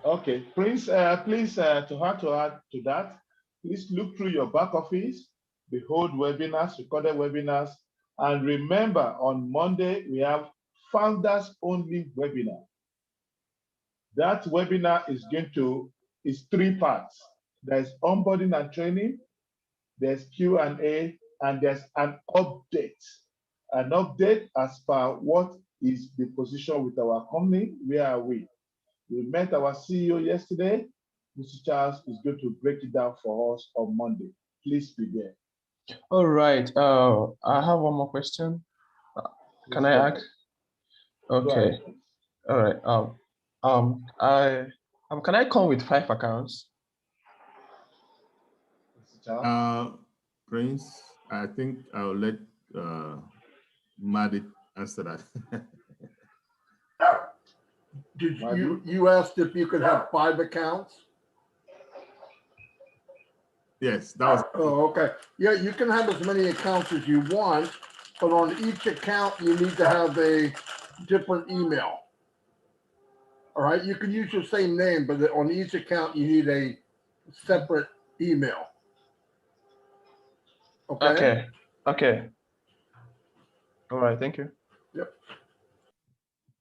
Okay, Prince, please, to add to that, please look through your back office, behold webinars, recorded webinars, and remember on Monday, we have founders only webinar. That webinar is 3 parts. There's onboarding and training, there's Q&A, and there's an update. An update as per what is the position with our company, where are we? We met our CEO yesterday. Mr. Charles is going to break it down for us on Monday. Please be there. All right. I have one more question. Can I ask? Okay. All right. Can I come with 5 accounts? Prince, I think I'll let Maddie answer that. Did you asked if you could have 5 accounts? Yes, that was. Oh, okay. Yeah, you can have as many accounts as you want, but on each account you need to have a different email. All right, you can use your same name, but on each account you need a separate email. Okay. Okay. Okay. All right. Thank you. Yep.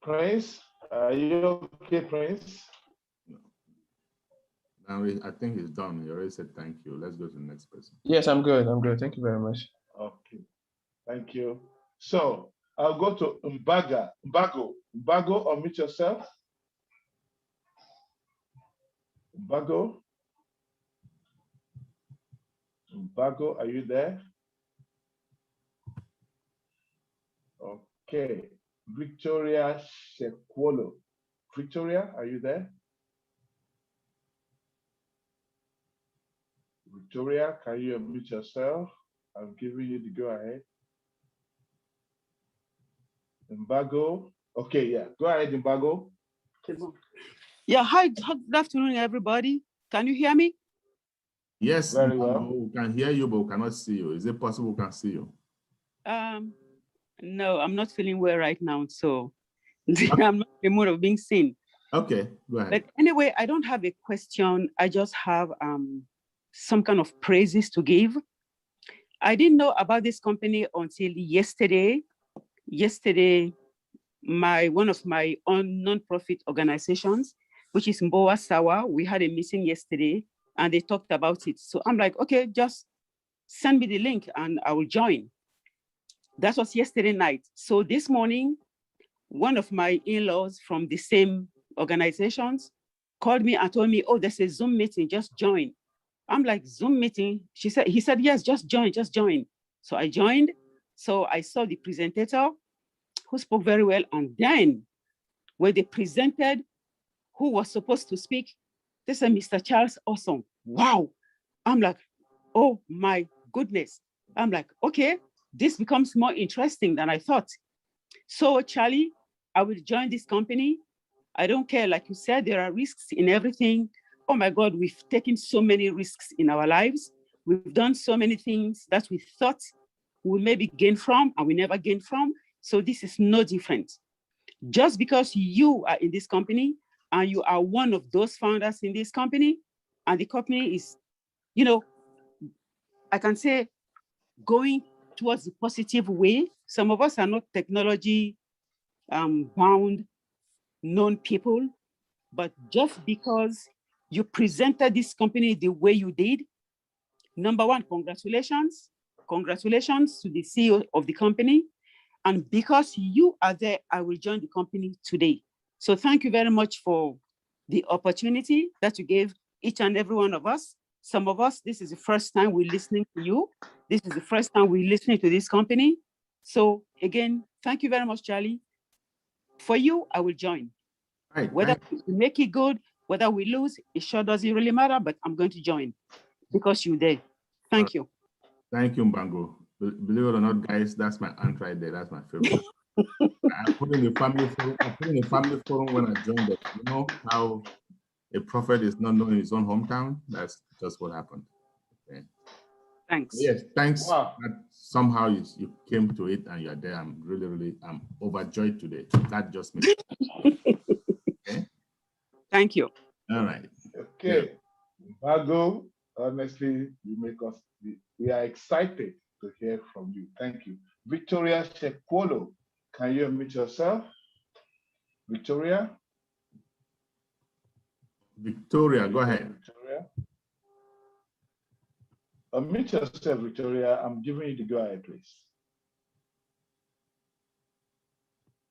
Prince, are you okay, Prince? I think he's done. He already said thank you. Let's go to the next person. Yes, I'm good. I'm good. Thank you very much. Okay, thank you. So I'll go to Mbago. Mbago, unmute yourself. Mbago, are you there? Okay. Victoria Shekwolo. Victoria, are you there? Victoria, can you unmute yourself? I'm giving you the go ahead. Mbago. Okay, yeah. Go ahead, Mbago. Yeah, hi, good afternoon, everybody. Can you hear me? Yes, very well. We can hear you, but we cannot see you. Is it possible we can see you? No, I'm not feeling well right now, so I'm not in the mood of being seen. Okay, go ahead. But anyway, I don't have a question. I just have some kind of praises to give. I didn't know about this company until yesterday. Yesterday, one of my own non-profit organizations, which is Mboa Sawa, we had a meeting yesterday and they talked about it. So I'm like, okay, just send me the link and I will join. That was yesterday night. So this morning, one of my in-laws from the same organizations called me and told me, oh, there's a Zoom meeting, just join. I'm like, Zoom meeting? He said, yes, just join, just join. So I joined. So I saw the presenter who spoke very well. And then when they presented who was supposed to speak, they said, Mr. Charles Awesome. Wow. I'm like, oh my goodness. I'm like, okay, this becomes more interesting than I thought. So Charlie, I will join this company. I don't care. Like you said, there are risks in everything. Oh my God, we've taken so many risks in our lives. We've done so many things that we thought we maybe gain from and we never gain from. So this is no different. Just because you are in this company and you are one of those founders in this company, and the company is, you know, I can say going towards the positive way. Some of us are not technology bound, known people, but just because you presented this company the way you did, number one, congratulations. Congratulations to the CEO of the company. And because you are there, I will join the company today. So thank you very much for the opportunity that you gave each and every one of us. Some of us, this is the first time we're listening to you. This is the first time we're listening to this company. So again, thank you very much, Charlie. For you, I will join. Right. Whether we make it good, whether we lose, it sure doesn't really matter, but I'm going to join because you're there. Thank you. Thank you, Mbango. Believe it or not, guys, that's my aunt right there. That's my favorite. I put in a family forum when I joined it. You know how a prophet is not known in his own hometown? That's just what happened. Okay. Thanks. Yes, thanks. Wow. That somehow you came to it and you're there. I'm really overjoyed today. That just makes sense. Okay. Thank you. All right. Okay. Margo, honestly, you make us, we are excited to hear from you. Thank you. Victoria Shekwolo, can you unmute yourself? Victoria? Victoria, go ahead. Victoria? Unmute yourself, Victoria. I'm giving you the go ahead, please.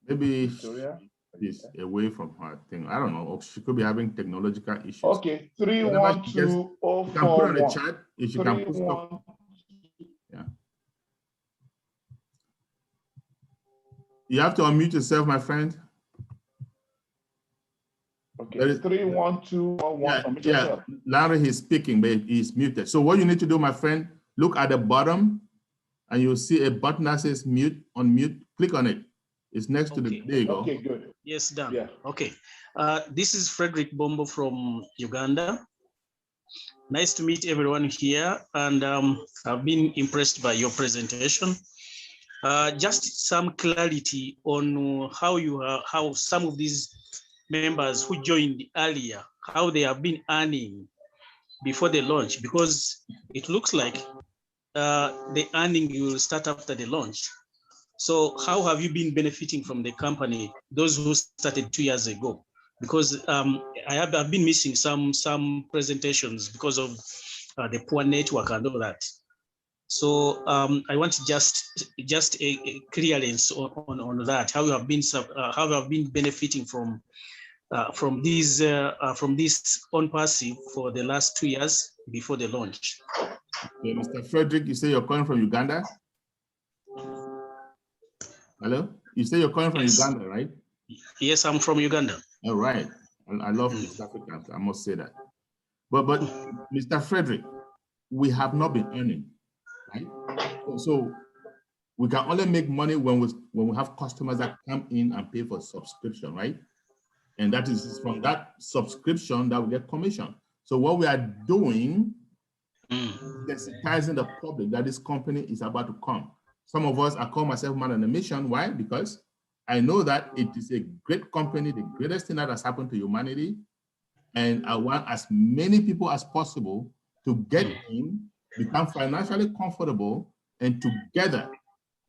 Maybe Victoria? she's away from her thing. I don't know. Or she could be having technological issues. Okay, Whatever she gets, you can put on the 312041. chat if you can put stuff. Yeah. You have to unmute yourself, my friend. Okay, 31211. Yeah. Larry, he's speaking, but he's muted. So what you need to do, my friend, look at the bottom and you'll see a button that says mute, unmute. Click on it. It's next to the, there you go. Okay, good. Yes, done. Yeah. Okay. This is Frederick Bombo from Uganda. Nice to meet everyone here. And I've been impressed by your presentation. Just some clarity on how some of these members who joined earlier, how they have been earning before the launch, because it looks like the earning will start after the launch. So how have you been benefiting from the company, those who started 2 years ago? Because I've been missing some presentations because of the poor network and all that. So I want just a clearance on that, how you have been benefiting from this ONPASSIVE for the last 2 years before the launch. Okay, Mr. Frederick, you say you're calling from Uganda? Hello? You say you're calling from Uganda, right? Yes, I'm from Uganda. All right. I love East Africans, I must say that. But Mr. Frederick, we have not been earning, right? So we can only make money when we have customers that come in and pay for subscription, right? And that is from that subscription that we get commission. So what we are doing is sensitizing the public that this company is about to come. Some of us, I call myself man on a mission. Why? Because I know that it is a great company, the greatest thing that has happened to humanity. And I want as many people as possible to get in, become financially comfortable, and together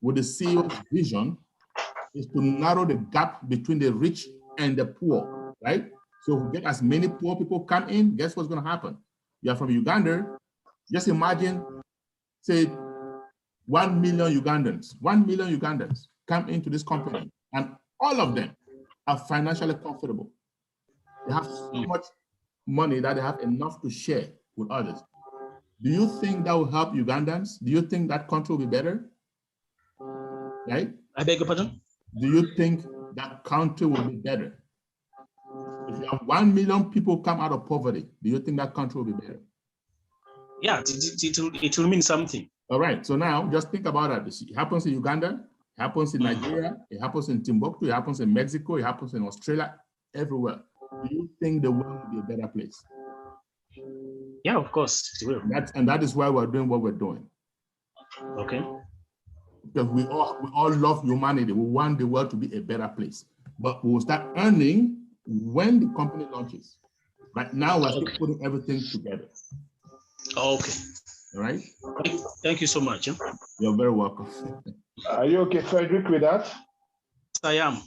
with the CEO's vision is to narrow the gap between the rich and the poor, right? So if we get as many poor people come in, guess what's going to happen? You're from Uganda. Just imagine, say, 1 million Ugandans come into this company, and all of them are financially comfortable. They have so much money that they have enough to share with others. Do you think that will help Ugandans? Do you think that country will be better? Right? I beg your pardon? Do you think that country will be better? If you have 1 million people come out of poverty, do you think that country will be better? Yeah, it will mean something. All right, so now just think about that. It happens in Uganda, it happens in Nigeria, it happens in Timbuktu, it happens in Mexico, it happens in Australia, everywhere. Do you think the world will be a better place? Yeah, of course, it will. That is why we're doing what we're doing. Okay. Because we all love humanity. We want the world to be a better place. But we'll start earning when the company launches. Right now, we're still putting everything together. Okay. All right? Thank you so much. You're very welcome. Are you okay, Frederick, with that? I am.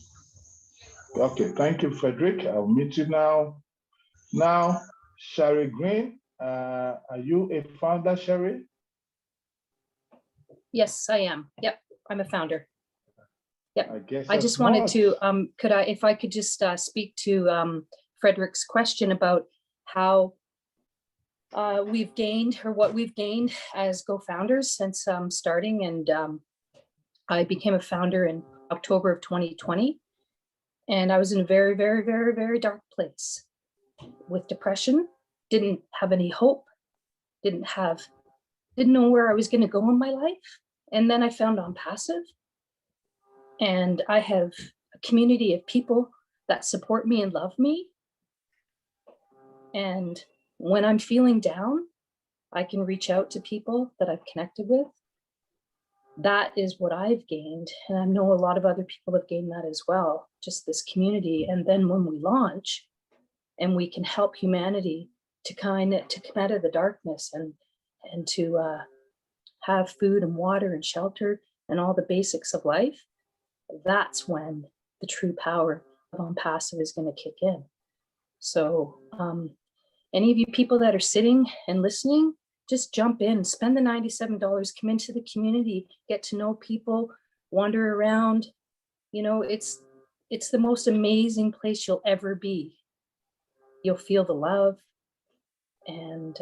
Okay, thank you, Frederick. I'll meet you now. Now, Sherry Green, are you a founder, Sherry? Yes, I am. Yep, I'm a founder. Yep. I just wanted to, if I could just speak to Frederick's question about how we've gained, or what we've gained as co-founders since starting. And I became a founder in October of 2020. And I was in a very, very, very, very dark place with depression, didn't have any hope, didn't know where I was going to go in my life. And then I found ONPASSIVE, and I have a community of people that support me and love me. And when I'm feeling down, I can reach out to people that I've connected with. That is what I've gained. And I know a lot of other people have gained that as well, just this community. And then when we launch and we can help humanity to come out of the darkness and to have food and water and shelter and all the basics of life, that's when the true power of ONPASSIVE is going to kick in. So any of you people that are sitting and listening, just jump in, spend the $97, come into the community, get to know people, wander around. You know, it's the most amazing place you'll ever be. You'll feel the love. And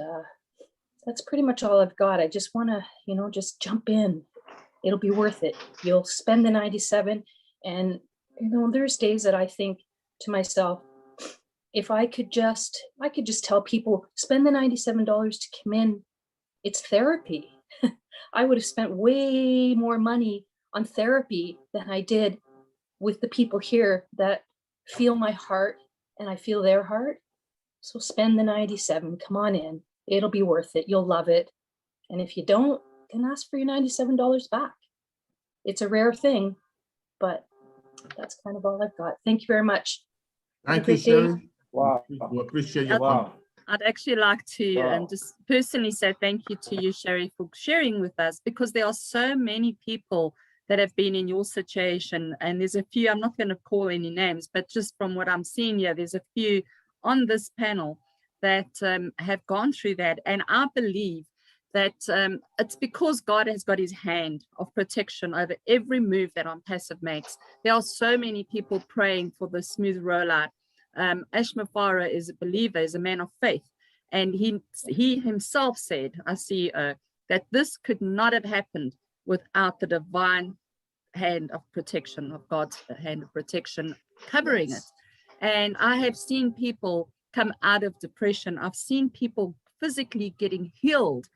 that's pretty much all I've got. I just want to, you know, just jump in. It'll be worth it. You'll spend the 97. And, you know, there's days that I think to myself, if I could just tell people, spend the $97 to come in. It's therapy. I would have spent way more money on therapy than I did with the people here that feel my heart and I feel their heart. So spend the 97, come on in. It'll be worth it. You'll love it. And if you don't, then ask for your $97 back. It's a rare thing, but that's kind of all I've got. Thank you very much. Thank you, Sherry. Wow. We appreciate your Wow. I'd actually like to Wow. just personally say thank you to you, Sherry, for sharing with us, because there are so many people that have been in your situation. And there's a few, I'm not going to call any names, but just from what I'm seeing here, there's a few on this panel that have gone through that. And I believe that it's because God has got his hand of protection over every move that ONPASSIVE makes. There are so many people praying for the smooth rollout. Ashmafara is a believer, is a man of faith. And he himself said, our CEO, that this could not have happened without the divine hand of protection, of God's hand of protection covering it. And I have seen people come out of depression. I've seen people physically getting healed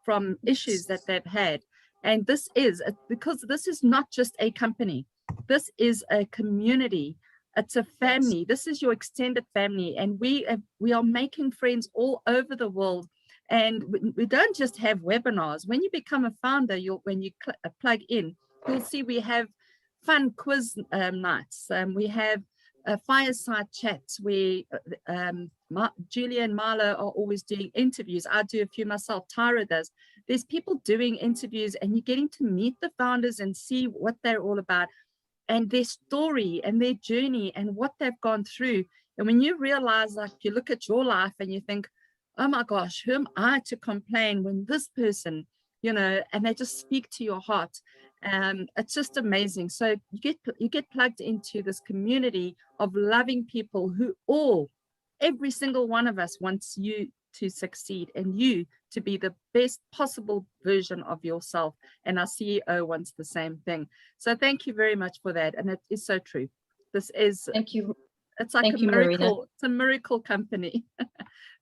from issues that they've had. And this is because this is not just a company. This is a community. It's a family. This is your extended family. And we are making friends all over the world. And we don't just have webinars. When you become a founder, when you plug in, you'll see we have fun quiz nights. We have fireside chats where Julia and Marla are always doing interviews. I do a few myself. Tyra does. There's people doing interviews, and you're getting to meet the founders and see what they're all about and their story and their journey and what they've gone through. And when you realize, like, you look at your life and you think, oh my gosh, who am I to complain when this person, you know, and they just speak to your heart. It's just amazing. So you get plugged into this community of loving people who every single one of us wants you to succeed and you to be the best possible version of yourself. And our CEO wants the same thing. So thank you very much for that. And it is so true. This is, Thank you. It's like a miracle. Marina. It's a miracle company.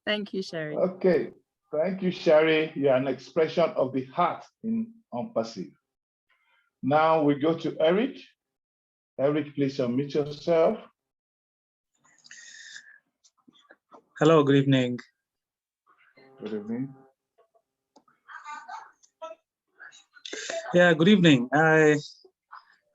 Thank you, Sherry. Okay. Thank you, Sherry. You are an expression of the heart in ONPASSIVE. Now we go to Eric. Eric, please unmute yourself. Hello, good evening. Good evening. Yeah, good evening. I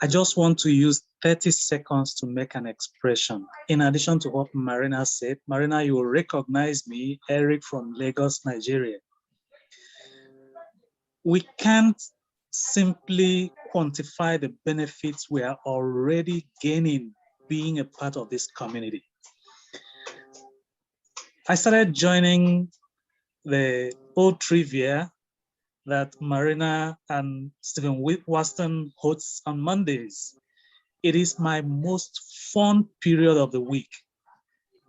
just want to use 30 seconds to make an expression. In addition to what Marina said, Marina, you will recognize me, Eric from Lagos, Nigeria. We can't simply quantify the benefits we are already gaining being a part of this community. I started joining the old trivia that Marina and Stephen Waston hosts on Mondays. It is my most fun period of the week.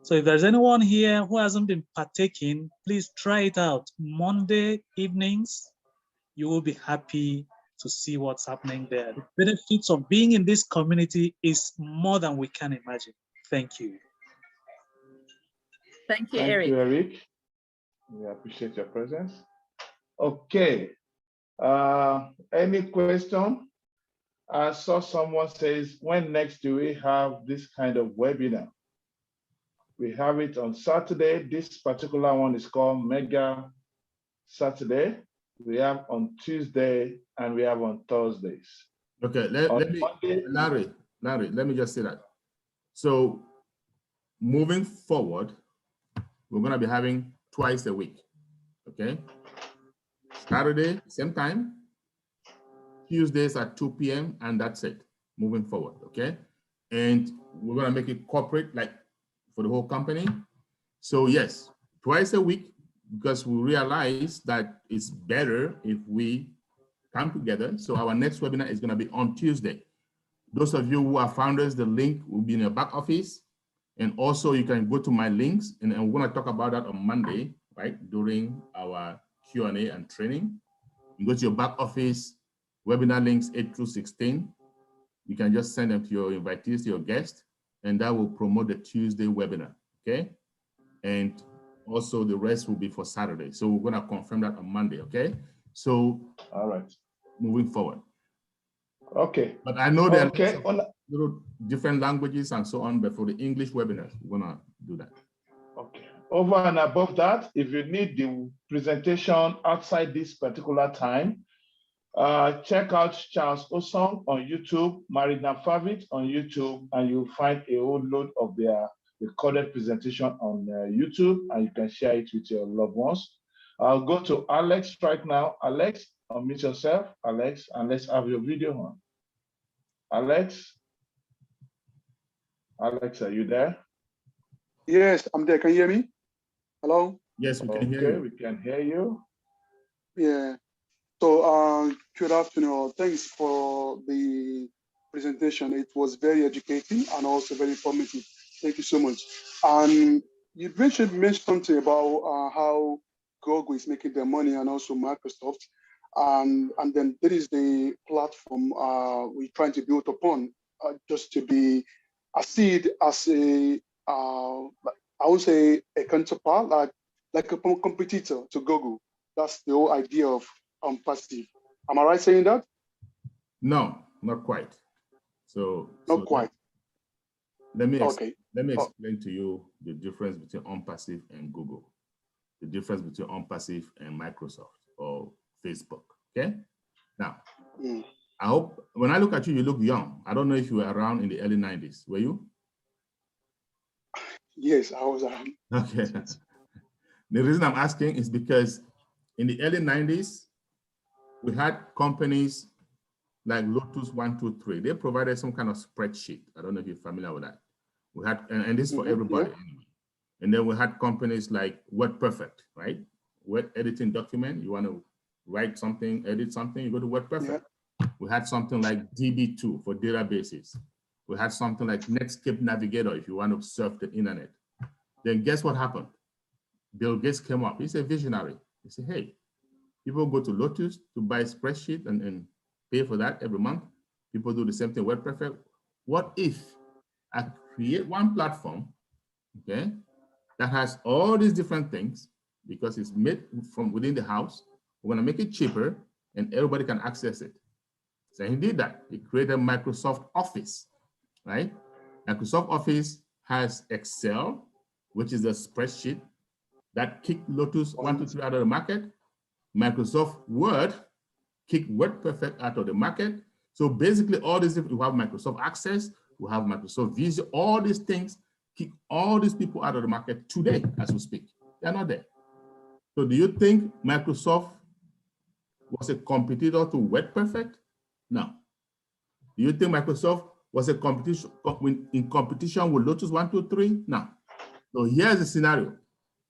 So if there's anyone here who hasn't been partaking, please try it out. Monday evenings, you will be happy to see what's happening there. The benefits of being in this community is more than we can imagine. Thank you. Thank you, Thank Eric. you, Eric. We appreciate your presence. Okay. Any question? I saw someone says, when next do we have this kind of webinar? We have it on Saturday. This particular one is called Mega Saturday. We have on Tuesday and we have on Thursdays. Okay, Larry, let me just say that. So moving forward, we're going to be having twice a week. Okay. Saturday, same time. Tuesdays at 2 p.m. and that's it moving forward. Okay. And we're going to make it corporate, like for the whole company. So yes, twice a week, because we realize that it's better if we come together. So our next webinar is going to be on Tuesday. Those of you who are founders, the link will be in your back office. And also you can go to my links, and we're going to talk about that on Monday, right? During our Q&A and training. You go to your back office, webinar links 8 through 16. You can just send them to your invitees, to your guests, and that will promote the Tuesday webinar, okay? And also the rest will be for Saturday. So we're going to confirm that on Monday, okay? So, all right, moving forward. Okay. But I know there are little different languages and so on, but for the English webinars, we're going to do that. Okay. Over and above that, if you need the presentation outside this particular time, check out Charles Osong on YouTube, Marina Favit on YouTube, and you'll find a whole load of their recorded presentation on YouTube, and you can share it with your loved ones. I'll go to Alex right now. Alex, unmute yourself, Alex, and let's have your video on. Alex? Alex, are you there? Yes, I'm there. Can you hear me? Hello? Yes, we can hear you. Okay, we can hear you. Yeah. So good afternoon. Thanks for the presentation. It was very educating and also very informative. Thank you so much. And you mentioned something about how Google is making their money and also Microsoft. And then there is the platform we're trying to build upon, just to be a seed as a, I would say a counterpart, like a competitor to Google. That's the whole idea of unpassive. Am I right saying that? No, not quite. So not quite. Let me explain to you the difference between unpassive and Google, the difference between unpassive and Microsoft or Facebook. Okay. Now, I hope when I look at you, you look young. I don't know if you were around in the early 90s. Were you? Yes, I was around. Okay. The reason I'm asking is because in the early 90s, we had companies like Lotus 123. They provided some kind of spreadsheet. I don't know if you're familiar with that. We had, and this is for everybody anyway. And then we had companies like WordPerfect, right? Word editing document. You want to write something, edit something, you go to WordPerfect. We had something like DB2 for databases. We had something like Netscape Navigator if you want to surf the internet. Then guess what happened? Bill Gates came up. He's a visionary. He said, hey, people go to Lotus to buy a spreadsheet and pay for that every month. People do the same thing, WordPerfect. What if I create one platform, okay, that has all these different things because it's made from within the house. We're gonna make it cheaper and everybody can access it. So he did that. He created Microsoft Office, right? Microsoft Office has Excel, which is a spreadsheet that kicked Lotus 123 out of the market. Microsoft Word kicked WordPerfect out of the market. So basically all these, we have Microsoft Access, we have Microsoft Visio, all these things kick all these people out of the market today as we speak. They're not there. So do you think Microsoft was a competitor to WordPerfect? No. Do you think Microsoft was a competition in competition with Lotus 123? No. So here's the scenario.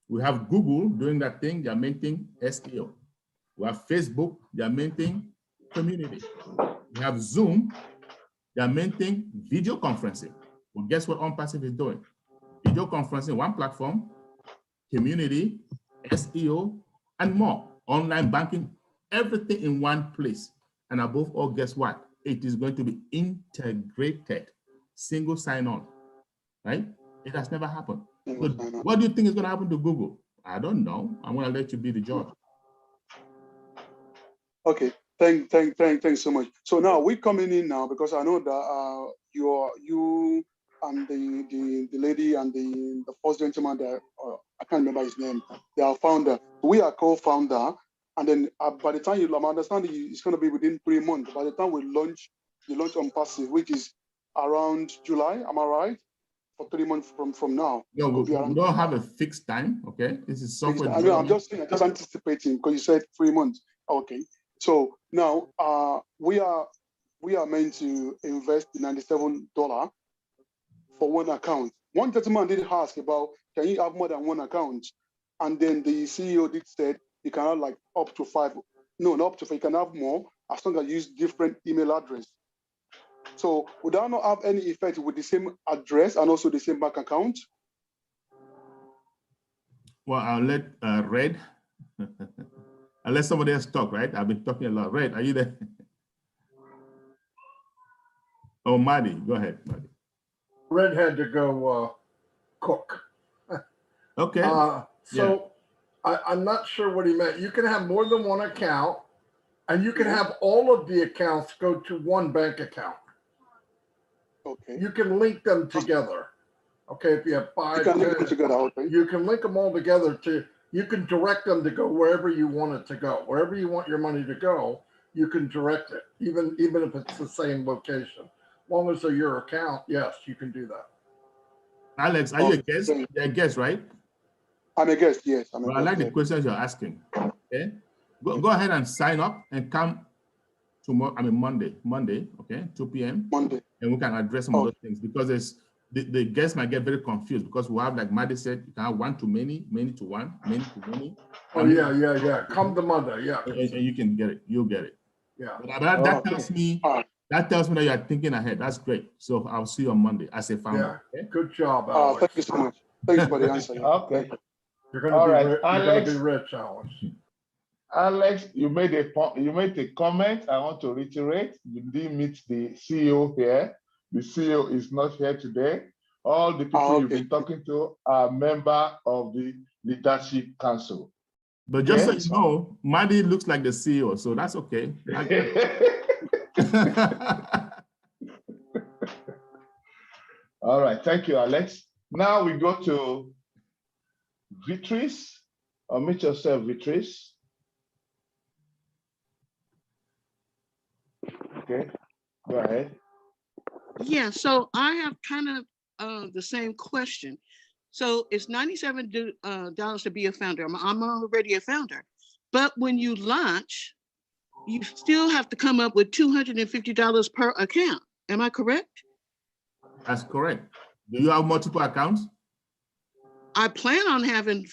We have Google doing that thing, their main thing, SEO. We have Facebook, their main thing, community. We have Zoom, their main thing, video conferencing. Well, guess what unpassive is doing? video conferencing, one platform, community, SEO, and more. Online banking, everything in one place. And above all, guess what? It is going to be integrated, single sign-on, right? It has never happened. So what do you think is going to happen to Google? I don't know. I'm going to let you be the judge. Okay, thanks so much. So now we're coming in now because I know that you and the lady and the first gentleman that I can't remember his name. They are founder. We are co-founder, and then by the time I'm understanding it's going to be within 3 months. By the time we launch, the launch on Passive, which is around July. Am I right? For 3 months from now. No, we don't have a fixed time. Okay, this is software. I know. I'm just anticipating because you said 3 months. Okay. So now we are meant to invest $97 for one account. One gentleman did ask about, can you have more than one account? And then the CEO did said you can have like up to 5. No, not up to 5. You can have more as long as you use different email address. So would that not have any effect with the same address and also the same bank account? Well, I'll let Red. I'll let somebody else talk, right? I've been talking a lot. Red, are you there? Oh, Maddie, go ahead, Maddie. Red had to go cook. Okay. So yeah. I'm not sure what he meant. You can have more than one account, and you can have all of the accounts go to one bank account. Okay. You can link them together. Okay, if you have 5, you can link them together. Okay. You can link them all together you can direct them to go wherever you want it to go. Wherever you want your money to go, you can direct it, even if it's the same location. As long as they're your account, yes, you can do that. Alex, are you a guest? You're a guest, right? I'm a guest, yes. I like the questions you're asking. Okay. Go ahead and sign up and come tomorrow, Monday, okay, 2 p.m. Monday. And we can address some of those things because the guests might get very confused because we have, like Maddie said, you can have one to many, many to one, many to many. Oh, yeah. Come to Monday, yeah. And you can get it. You'll get it. Yeah. But that tells me that you're thinking ahead. That's great. So I'll see you on Monday as a founder. Yeah. Okay? Good job, Alex. Thank you so much. Thanks for the answer. Okay. You're going to be rich, Alex. Alex, you made a comment. I want to reiterate. You didn't meet the CEO here. The CEO is not here today. All the people you've been talking to are members of the Leadership Council. But just so you know, Maddie looks like the CEO, so that's okay. All right, thank you, Alex. Now we go to Beatrice. Unmute yourself, Beatrice. Okay, go ahead. Yeah, so I have kind of the same question. So it's $97 to be a founder. I'm already a founder. But when you launch, you still have to come up with $250 per account. Am I correct? That's correct. Do you have multiple accounts? I plan on having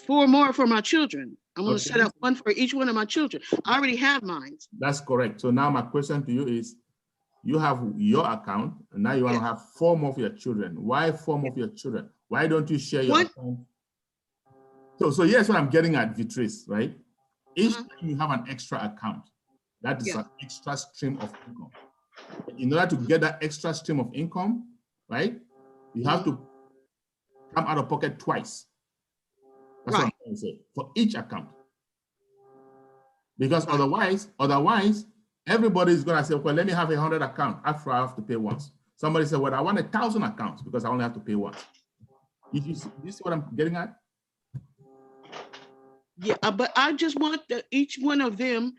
4 more for my children. I'm going to set up one for each one of my children. I already have mine. That's correct. So now my question to you is, you have your account, and now you want to have 4 more of your children. Why 4 more of your children? Why don't you share your account? So here's what I'm getting at, Beatrice, right? Each time you have an extra account, that is an extra stream of income. In order to get that extra stream of income, right, you have to come out of pocket twice. That's what I'm trying to say, for each account. Because otherwise, everybody is going to say, well, let me have 100 accounts after I have to pay once. Somebody said, well, I want 1,000 accounts because I only have to pay once. You see what I'm getting at? Yeah, but I just want each one of them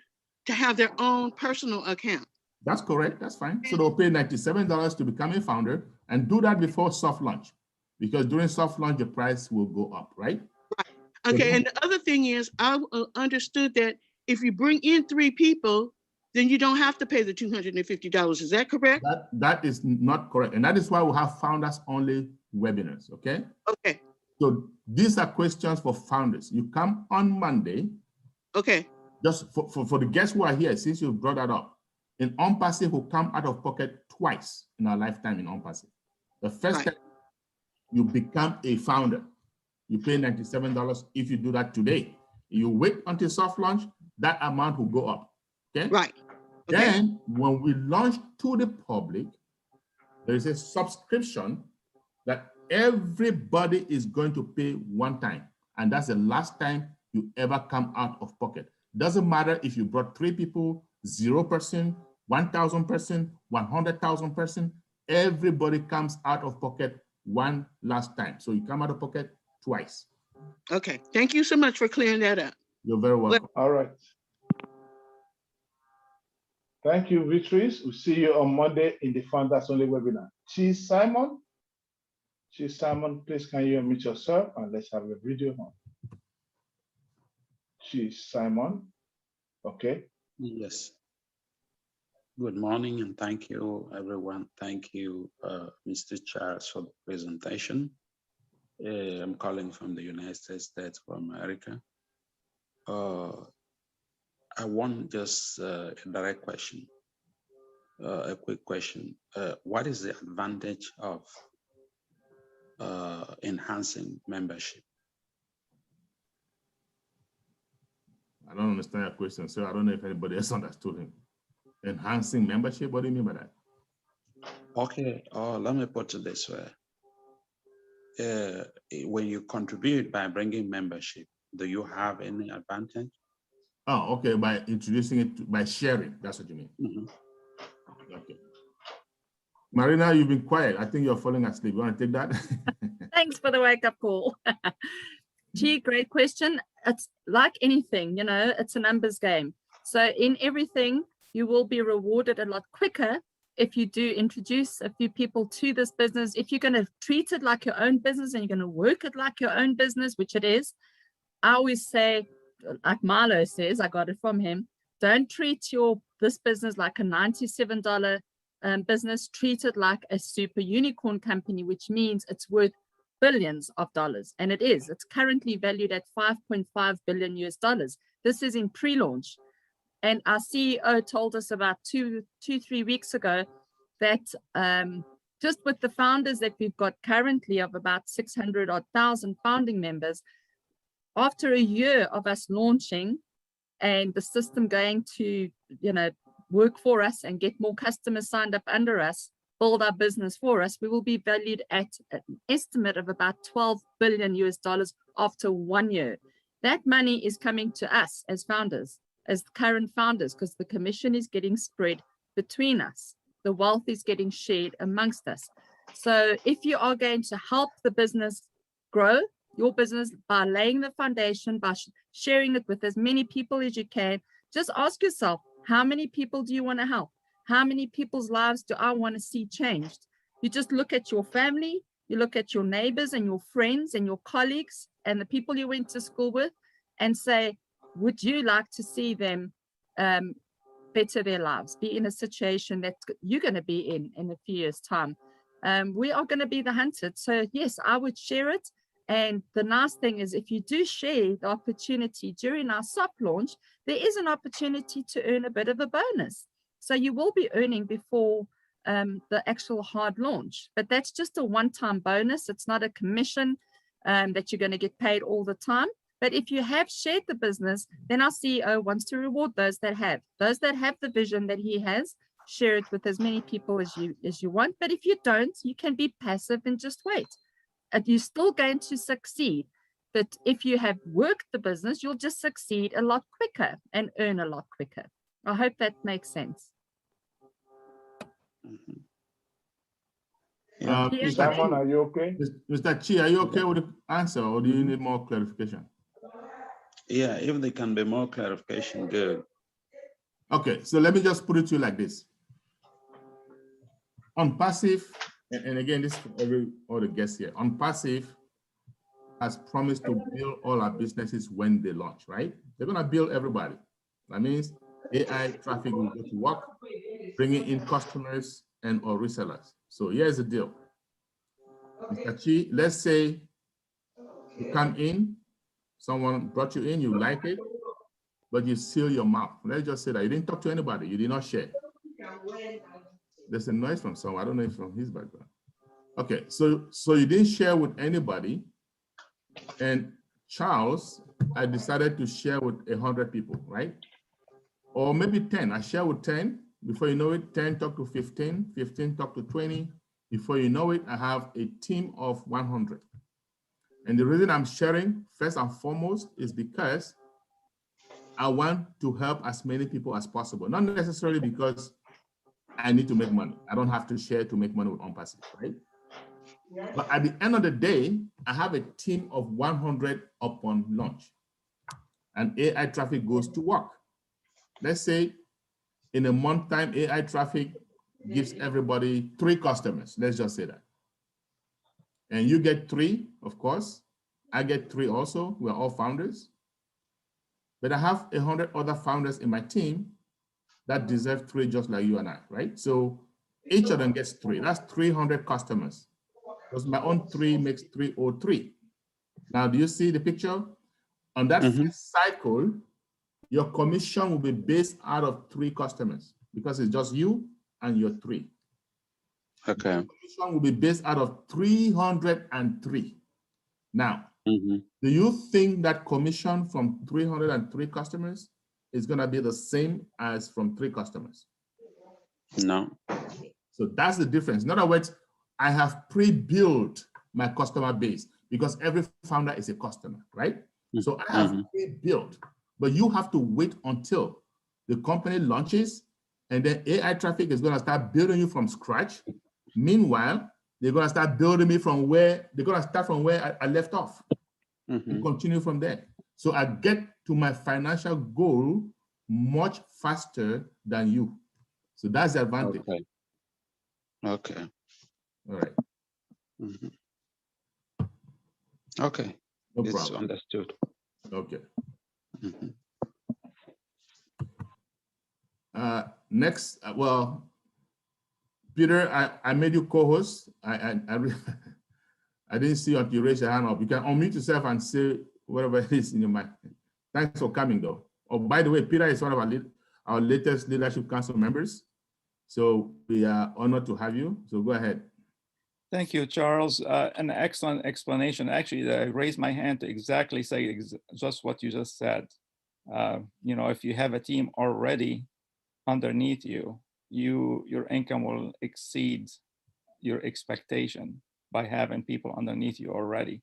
to have their own personal account. That's correct. That's fine. So they'll pay $97 to become a founder and do that before soft launch, because during soft launch, the price will go up, right? Right. Okay. And the other thing is, I understood that if you bring in 3 people, then you don't have to pay the $250. Is that correct? That is not correct. And that is why we have founders only webinars. Okay. Okay. So these are questions for founders. You come on Monday. Okay. Just for the guests who are here, since you brought that up, in ONPASSIVE will come out of pocket twice in our lifetime in ONPASSIVE. The first time you become a founder. You pay $97 if you do that today. You wait until soft launch, that amount will go up. Okay. Right. Okay. Then when we launch to the public, there is a subscription that everybody is going to pay one time. And that's the last time you ever come out of pocket. Doesn't matter if you brought 3 people, 0%, 1,000 person, 100,000 person, everybody comes out of pocket one last time. So you come out of pocket twice. Okay. Thank you so much for clearing that up. You're very welcome. All right. Thank you, Beatrice. We'll see you on Monday in the Founders Only webinar. Cheese Simon. Cheese Simon, please can you unmute yourself and let's have a video on. Cheese Simon. Okay. Yes. Good morning and thank you, everyone. Thank you, Mr. Charles, for the presentation. I'm calling from the United States of America. I want just a direct question, a quick question. What is the advantage of enhancing membership? I don't understand your question, sir. I don't know if anybody else understood him. Enhancing membership, what do you mean by that? Okay, let me put it this way. When you contribute by bringing membership, do you have any advantage? Oh, okay, by introducing it, by sharing, that's what you mean. Mm-hmm. Okay. Marina, you've been quiet. I think you're falling asleep. You want to take that? Thanks for the wake-up call. Gee, great question. It's like anything, you know, it's a numbers game. So in everything, you will be rewarded a lot quicker if you do introduce a few people to this business. If you're going to treat it like your own business and you're going to work it like your own business, which it is, I always say, like Milo says, I got it from him, don't treat this business like a $97 business. Treat it like a super unicorn company, which means it's worth billions of dollars. And it is. It's currently valued at $5.5 billion US. This is in pre-launch. And our CEO told us about 3 weeks ago that just with the founders that we've got currently of about 600,000 founding members, after a year of us launching and the system going to, you know, work for us and get more customers signed up under us, build our business for us, we will be valued at an estimate of about $12 billion US after 1 year. That money is coming to us as founders, as current founders, because the commission is getting spread between us. The wealth is getting shared amongst us. So if you are going to help the business grow, your business, by laying the foundation, by sharing it with as many people as you can, just ask yourself, how many people do you want to help? How many people's lives do I want to see changed? You just look at your family, you look at your neighbors and your friends and your colleagues and the people you went to school with and say, would you like to see them better their lives, be in a situation that you're going to be in a few years' time? We are going to be the hunted. So yes, I would share it. And the nice thing is, if you do share the opportunity during our soft launch, there is an opportunity to earn a bit of a bonus. So you will be earning before the actual hard launch, but that's just a one-time bonus. It's not a commission that you're going to get paid all the time. But if you have shared the business, then our CEO wants to reward those that have the vision that he has. Share it with as many people as you want. But if you don't, you can be passive and just wait. And you're still going to succeed. But if you have worked the business, you'll just succeed a lot quicker and earn a lot quicker. I hope that makes sense. Simon, are you okay? Mr. Chi, are you okay with the answer, or do you need more clarification? Yeah, if there can be more clarification, good. Okay, so let me just put it to you like this. ONPASSIVE, and again, this is for all the guests here. ONPASSIVE has promised to build all our businesses when they launch, right? They're going to build everybody. That means AI traffic will go to work, bringing in customers and or resellers. So here's the deal. Mr. Chi, let's say you come in, someone brought you in, you like it, but you seal your mouth. Let's just say that you didn't talk to anybody, you did not share. There's a noise from someone. I don't know if from his background. Okay, so you didn't share with anybody, and Charles, I decided to share with 100 people, right? Or maybe 10. I share with 10. Before you know it, 10 talk to 15, 15 talk to 20. Before you know it, I have a team of 100. And the reason I'm sharing first and foremost is because I want to help as many people as possible. Not necessarily because I need to make money. I don't have to share to make money with ONPASSIVE, right? But at the end of the day, I have a team of 100 upon launch. And AI traffic goes to work. Let's say in a month time, AI traffic gives everybody 3 customers. Let's just say that. And you get 3, of course. I get 3 also. We're all founders. But I have 100 other founders in my team that deserve 3 just like you and I, right? So each of them gets 3. That's 300 customers. Because my own 3 makes 303. Now, do you see the picture? On that first cycle, your commission will be based out of 3 customers because it's just you and your 3. Okay. The commission will be based out of 303. Now, do you think that commission from 303 customers is going to be the same as from 3 customers? No. So that's the difference. In other words, I have pre-built my customer base because every founder is a customer, right? So I have pre-built, but you have to wait until the company launches and then AI traffic is going to start building you from scratch. Meanwhile, they're going to start building me from where they're going to start from where I left off and continue from there. So I get to my financial goal much faster than you. So that's the advantage. Okay. Okay. All right. Okay. No It's problem. understood. Okay. Next, well, Peter, I made you co-host. I didn't see you until you raised your hand up. You can unmute yourself and say whatever it is in your mind. Thanks for coming, though. Oh, by the way, Peter is one of our latest Leadership Council members. So we are honored to have you. So go ahead. Thank you, Charles. An excellent explanation. Actually, I raised my hand to exactly say just what you just said. You know, if you have a team already underneath you, your income will exceed your expectation by having people underneath you already.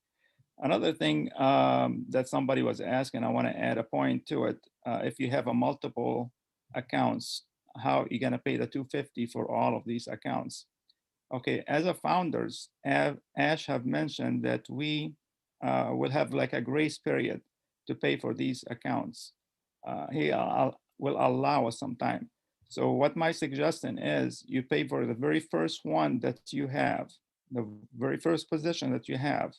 Another thing that somebody was asking, I want to add a point to it. If you have a multiple accounts, how are you going to pay the $250 for all of these accounts? Okay, as a founders, Ash have mentioned that we will have like a grace period to pay for these accounts. He will allow us some time. So what my suggestion is, you pay for the very first one that you have, the very first position that you have,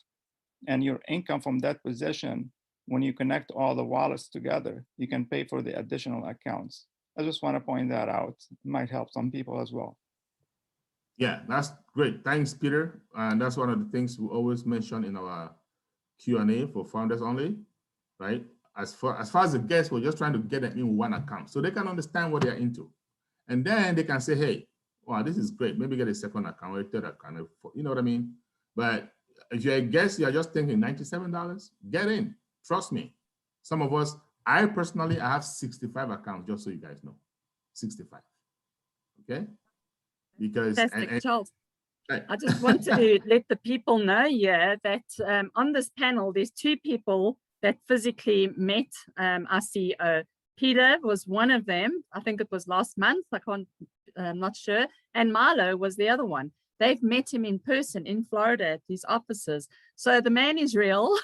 and your income from that position, when you connect all the wallets together, you can pay for the additional accounts. I just want to point that out. It might help some people as well. Yeah, that's great. Thanks, Peter. And that's one of the things we always mention in our Q&A for founders only, right? As far as the guests, we're just trying to get them in one account so they can understand what they're into. And then they can say, hey, wow, this is great. Maybe get a second account or a third account. You know what I mean? But if you're a guest, you're just thinking $97, get in. Trust me. Some of us, I personally, I have 65 accounts, just so you guys know. 65. Okay? Because Charles, I just wanted to let the people know here that on this panel, there's 2 people that physically met our CEO. Peter was one of them. I think it was last month. I'm not sure. And Marlo was the other one. They've met him in person in Florida at his offices. So the man is real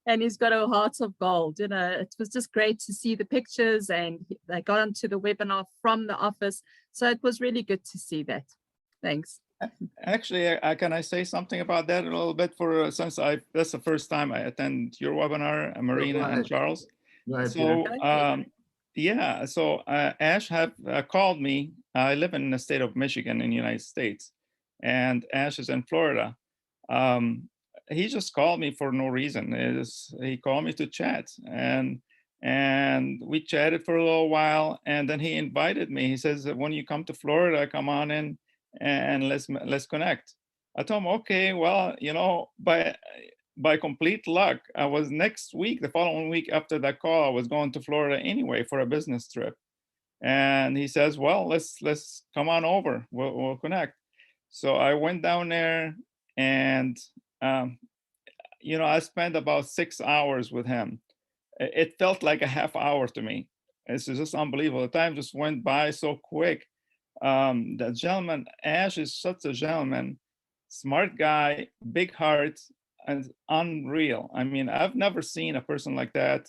and he's got a heart of gold. You know, it was just great to see the pictures, and they got onto the webinar from the office. So it was really good to see that. Thanks. Actually, can I say something about that a little bit? Since that's the first time I attend your webinar, Marina and Charles. So yeah, so Ash have called me. I live in the state of Michigan in the United States, and Ash is in Florida. He just called me for no reason. He called me to chat, and we chatted for a little while, and then he invited me. He says, when you come to Florida, come on in and let's connect. I told him, okay, well, you know, by complete luck, I was next week, the following week after that call, I was going to Florida anyway for a business trip. And he says, well, let's come on over, we'll connect. So I went down there, and you know, I spent about 6 hours with him. It felt like a half hour to me. It's just unbelievable. The time just went by so quick. The gentleman, Ash, is such a gentleman, smart guy, big heart, and unreal. I mean, I've never seen a person like that,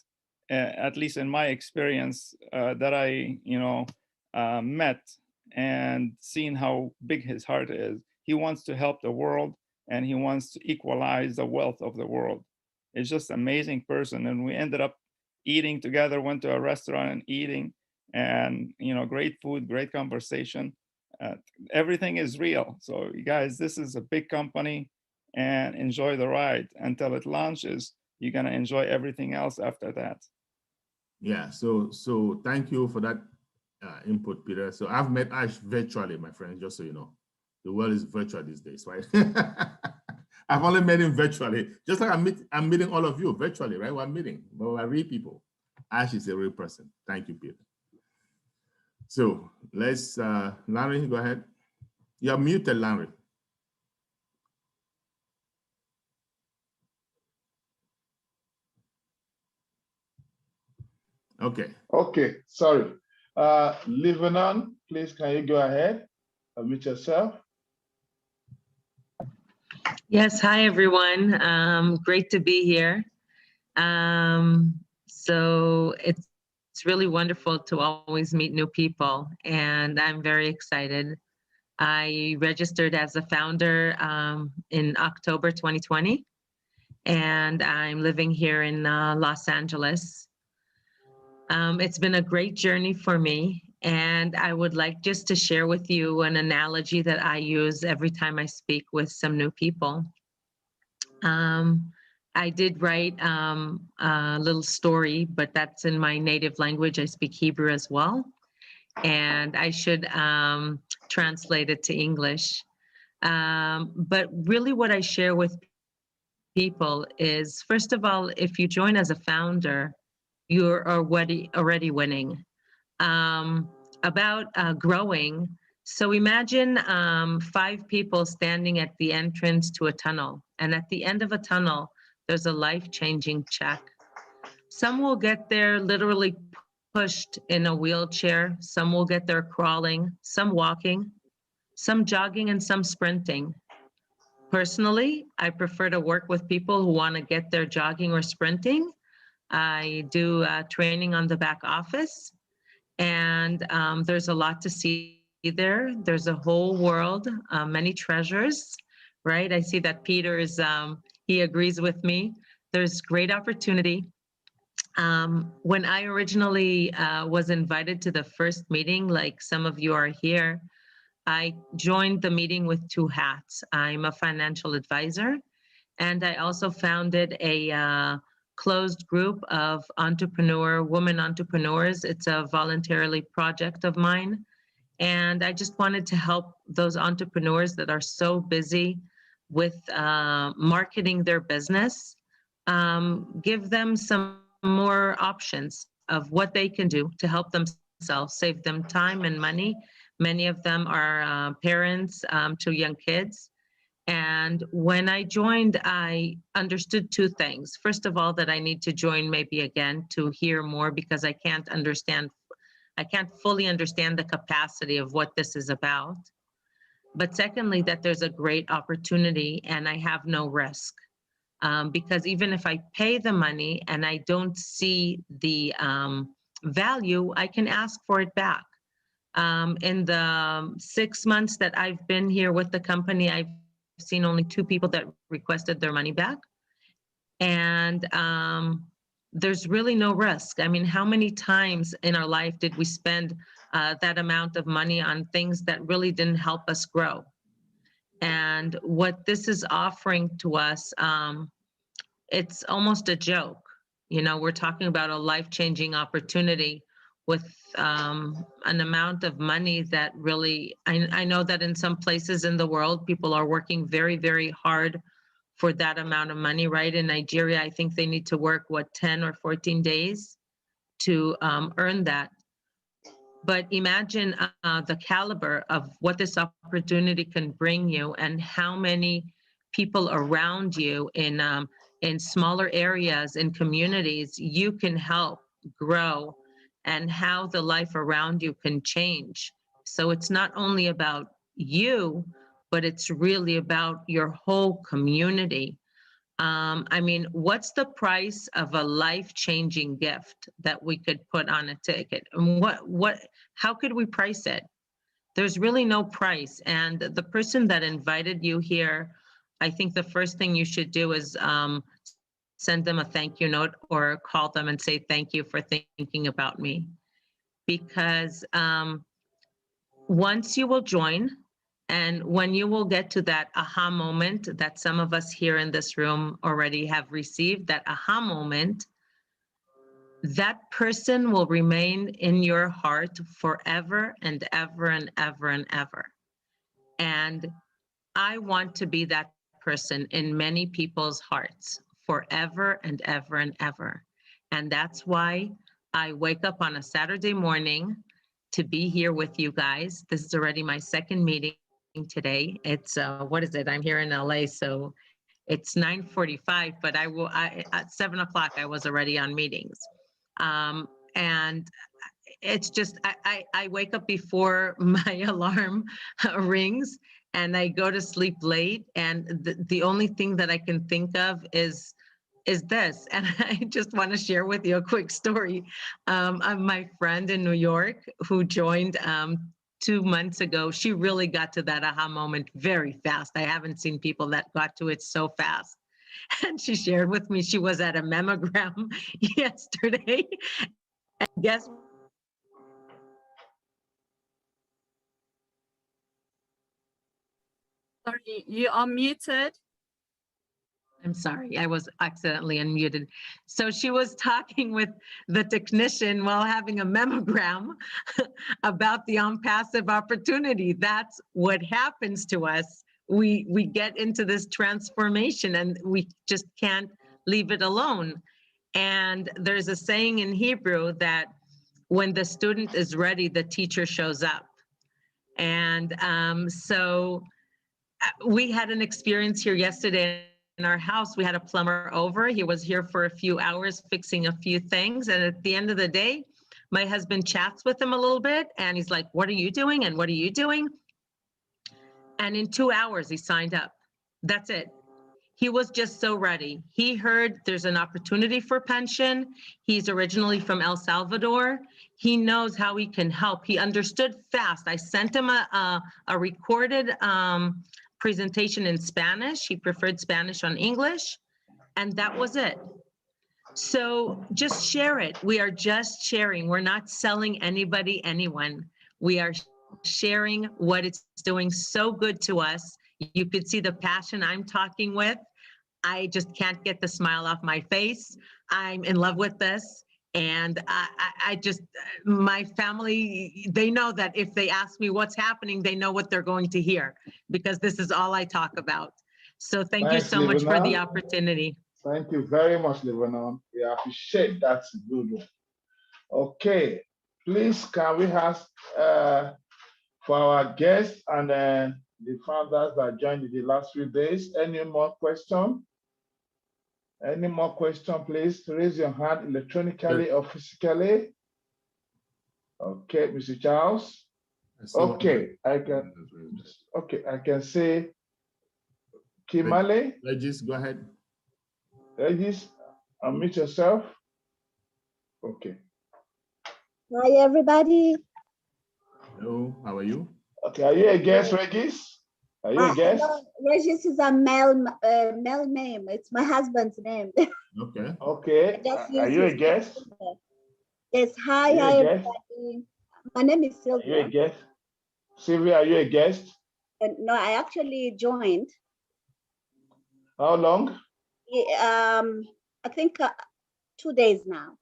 at least in my experience, that I, you know, met, and seen how big his heart is. He wants to help the world, and he wants to equalize the wealth of the world. It's just an amazing person. And we ended up eating together, went to a restaurant and eating, and, you know, great food, great conversation. Everything is real. So you guys, this is a big company, and enjoy the ride until it launches. You're gonna enjoy everything else after that. Yeah, so thank you for that input, Peter. So I've met Ash virtually, my friend, just so you know. The world is virtual these days, right? I've only met him virtually, just like I'm meeting all of you virtually, right? We're meeting, but we're real people. Ash is a real person. Thank you, Peter. So let's, Larry, go ahead. You're muted, Larry. Okay. Okay, sorry. Livanon, please, can you go ahead? Unmute yourself. Yes, hi everyone. Great to be here. So it's really wonderful to always meet new people, and I'm very excited. I registered as a founder in October 2020, and I'm living here in Los Angeles. It's been a great journey for me, and I would like just to share with you an analogy that I use every time I speak with some new people. I did write a little story, but that's in my native language. I speak Hebrew as well, and I should translate it to English. But really what I share with people is, first of all, if you join as a founder, you're already winning. About growing, so imagine 5 people standing at the entrance to a tunnel, and at the end of a tunnel, there's a life-changing check. Some will get there literally pushed in a wheelchair, some will get there crawling, some walking, some jogging, and some sprinting. Personally, I prefer to work with people who want to get there jogging or sprinting. I do training on the back office, and there's a lot to see there. There's a whole world, many treasures, right? I see that Peter is, he agrees with me. There's great opportunity. When I originally was invited to the first meeting, like some of you are here, I joined the meeting with 2 hats. I'm a financial advisor, and I also founded a closed group of women entrepreneurs. It's a voluntarily project of mine. And I just wanted to help those entrepreneurs that are so busy with marketing their business, give them some more options of what they can do to help themselves, save them time and money. Many of them are parents to young kids. And when I joined, I understood 2 things. First of all, that I need to join maybe again to hear more, because I can't fully understand the capacity of what this is about. But secondly, that there's a great opportunity and I have no risk. Because even if I pay the money and I don't see the value, I can ask for it back. In the 6 months that I've been here with the company, I've seen only 2 people that requested their money back. And there's really no risk. I mean, how many times in our life did we spend that amount of money on things that really didn't help us grow? And what this is offering to us, it's almost a joke. You know, we're talking about a life-changing opportunity with an amount of money that really, I know that in some places in the world, people are working very, very hard for that amount of money, right? In Nigeria, I think they need to work, what, 10 or 14 days to earn that. But imagine the caliber of what this opportunity can bring you and how many people around you in smaller areas, in communities, you can help grow, and how the life around you can change. So it's not only about you, but it's really about your whole community. I mean, what's the price of a life-changing gift that we could put on a ticket? And how could we price it? There's really no price. And the person that invited you here, I think the first thing you should do is send them a thank you note or call them and say, thank you for thinking about me. Because once you will join, and when you will get to that aha moment that some of us here in this room already have received, that aha moment, that person will remain in your heart forever and ever and ever and ever. And I want to be that person in many people's hearts forever and ever and ever. And that's why I wake up on a Saturday morning to be here with you guys. This is already my second meeting today. It's what is it? I'm here in LA, so it's 9:45, but at 7 o'clock I was already on meetings. And it's just, I wake up before my alarm rings and I go to sleep late. And the only thing that I can think of is this. And I just want to share with you a quick story. My friend in New York who joined 2 months ago, she really got to that aha moment very fast. I haven't seen people that got to it so fast. And she shared with me, she was at a mammogram yesterday. And guess Sorry, you are muted. I'm sorry, I was accidentally unmuted. So she was talking with the technician while having a mammogram about the unpassive opportunity. That's what happens to us. We get into this transformation and we just can't leave it alone. And there's a saying in Hebrew that when the student is ready, the teacher shows up. And so we had an experience here yesterday in our house. We had a plumber over. He was here for a few hours fixing a few things. And at the end of the day, my husband chats with him a little bit and he's like, what are you doing? And what are you doing? And in 2 hours, he signed up. That's it. He was just so ready. He heard there's an opportunity for pension. He's originally from El Salvador. He knows how he can help. He understood fast. I sent him a recorded presentation in Spanish. He preferred Spanish on English, and that was it. So just share it. We are just sharing. We're not selling anybody, anyone. We are sharing what it's doing so good to us. You could see the passion I'm talking with. I just can't get the smile off my face. I'm in love with this. And I just, my family, they know that if they ask me what's happening, they know what they're going to hear because this is all I talk about. So thank you so much for the opportunity. Thank you very much, Lebanon. We appreciate that. Good. Okay, please can we ask for our guests and the founders that joined in the last few days, any more questions? Any more question, please? Raise your hand electronically or physically. Okay, Mr. Charles. Okay, I can say Kimale. Regis, go ahead. Regis, unmute yourself. Okay. Hi, everybody. Hello, how are you? Okay, are you a guest, Regis? Are you a guest? No, Regis is a male name. It's my husband's name. Okay. Okay. Are you a guest? Yes. Hi, everybody. My name is Sylvia. Are you a guest? Sylvia, are you a guest? No, I actually joined. How long? I think 2 days now.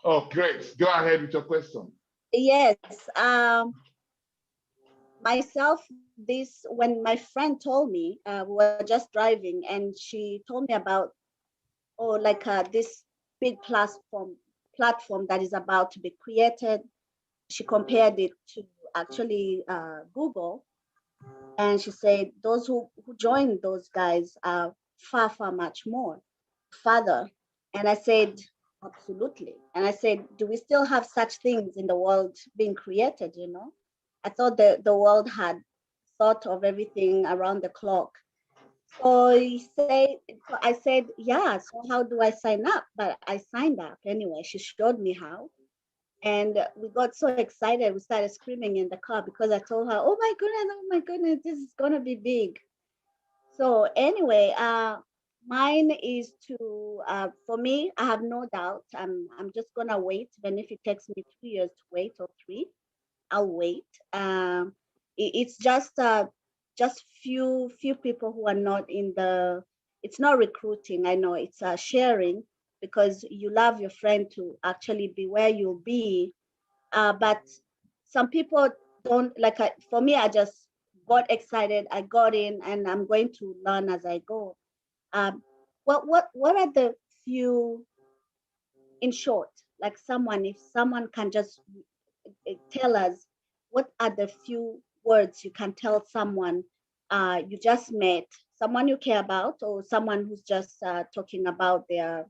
Oh, great. Go ahead with your question. Yes. Myself, when my friend told me, we were just driving, and she told me about, like this big platform that is about to be created. She compared it to actually Google, and she said those who joined those guys are far much more farther. And I said, absolutely. And I said, do we still have such things in the world being created? I thought the world had thought of everything around the clock. So I said, yeah, so how do I sign up? But I signed up anyway. She showed me how. And we got so excited. We started screaming in the car because I told her, oh my goodness, this is going to be big. So anyway, mine is to, for me, I have no doubt. I'm just going to wait. Even if it takes me 2 years to wait, or 3, I'll wait. It's just few people who are not in the, it's not recruiting. I know it's sharing, because you love your friend to actually be where you'll be. But some people don't, like, for me, I just got excited. I got in, and I'm going to learn as I go. What are the few, in short, like if someone can just tell us, what are the few words you can tell someone you just met, someone you care about, or someone who's just talking about their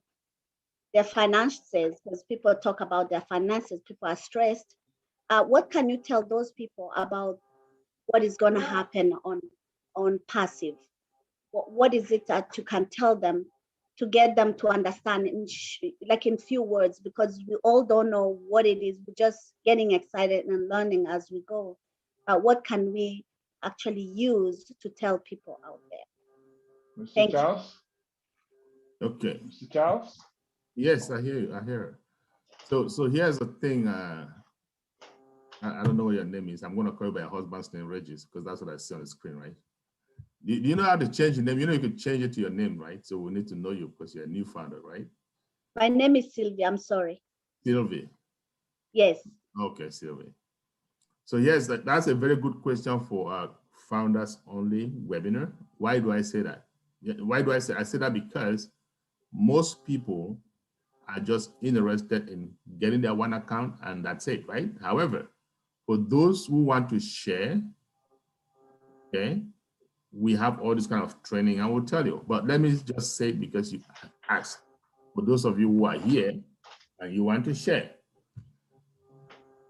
finances, because people talk about their finances, people are stressed. What can you tell those people about what is going to happen on passive? What is it that you can tell them to get them to understand like in few words, because we all don't know what it is. We're just getting excited and learning as we go. What can we actually use to tell people out there? Mr. Thank Charles? you. Okay. Mr. Charles? Yes, I hear you. I hear it. So here's the thing. I don't know what your name is. I'm going to call you by your husband's name, Regis, because that's what I see on the screen, right? Do you know how to change your name? You know you can change it to your name, right? So we need to know you because you're a new founder, right? My name is Sylvia. I'm sorry. Sylvie. Yes. Okay, Sylvie. So yes, that's a very good question for our founders only webinar. Why do I say that? Why do I say that? Because most people are just interested in getting their one account and that's it, right? However, for those who want to share, okay, we have all this kind of training, I will tell you. But let me just say, because you asked, for those of you who are here and you want to share,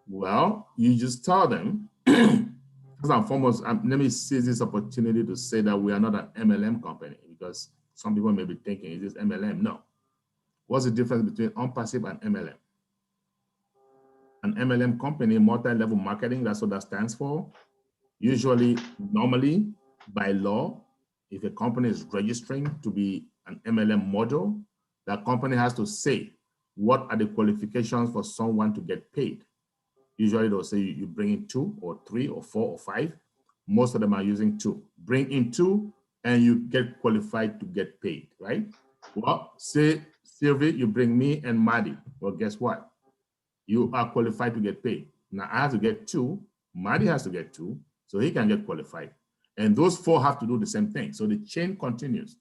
well, you just tell them, first and foremost, let me seize this opportunity to say that we are not an MLM company, because some people may be thinking, is this MLM? No. What's the difference between ONPASSIVE and MLM? An MLM company, multi-level marketing, that's what that stands for. Usually, normally, by law, if a company is registering to be an MLM model, that company has to say, what are the qualifications for someone to get paid? Usually they'll say you bring in 2 or 3 or 4 or 5. Most of them are using 2. Bring in 2 and you get qualified to get paid, right? Well, say, Sylvie, you bring me and Maddie. Well, guess what? You are qualified to get paid. Now I have to get 2. Maddie has to get 2, so he can get qualified. And those 4 have to do the same thing. So the chain continues.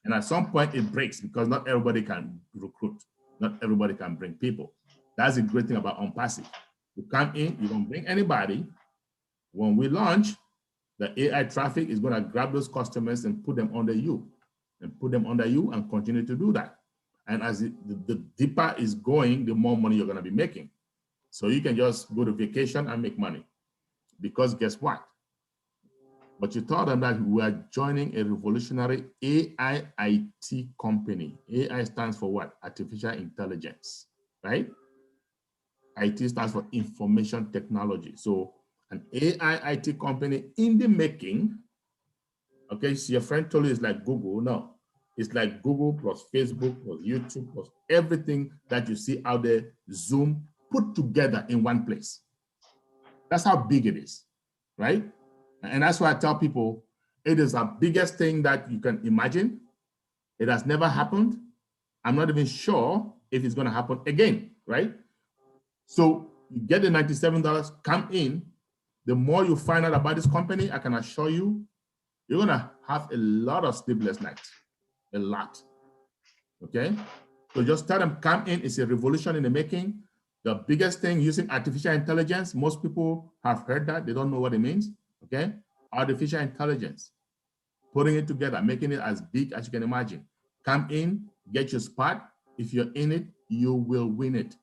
And at some point it breaks because not everybody can recruit. Not everybody can bring people. That's the great thing about ONPASSIVE. You come in, you don't bring anybody. When we launch, the AI traffic is going to grab those customers and put them under you, and continue to do that. And as the deeper is going, the more money you're going to be making. So you can just go to vacation and make money. Because guess what? But you told them that we are joining a revolutionary AI IT company. AI stands for what? Artificial intelligence, right? IT stands for information technology. So an AI IT company in the making, okay, so your friend told you it's like Google. No, it's like Google plus Facebook plus YouTube plus everything that you see out there, Zoom, put together in one place. That's how big it is, right? And that's why I tell people, it is the biggest thing that you can imagine. It has never happened. I'm not even sure if it's going to happen again, right? So you get the $97, come in. The more you find out about this company, I can assure you, you're gonna have a lot of sleepless nights, a lot, okay? So just tell them, come in, it's a revolution in the making. The biggest thing using artificial intelligence, most people have heard that, they don't know what it means, okay? Artificial intelligence, putting it together, making it as big as you can imagine. Come in, get your spot. If you're in it, you will win it.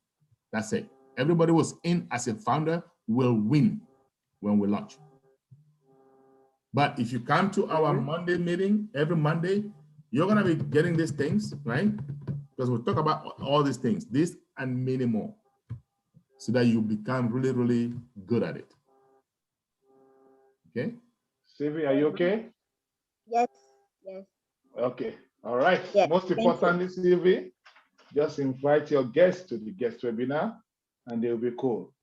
That's it. Everybody who's in as a founder will win when we launch. But if you come to our Monday meeting, every Monday, you're gonna be getting these things, right? Because we'll talk about all these things, this and many more, so that you become really, really good at it. Okay? Sylvie, are you okay? Yes, yes. Okay, all right. Yes, Most importantly, Sylvie, just invite your guests to the guest webinar and they'll be cool.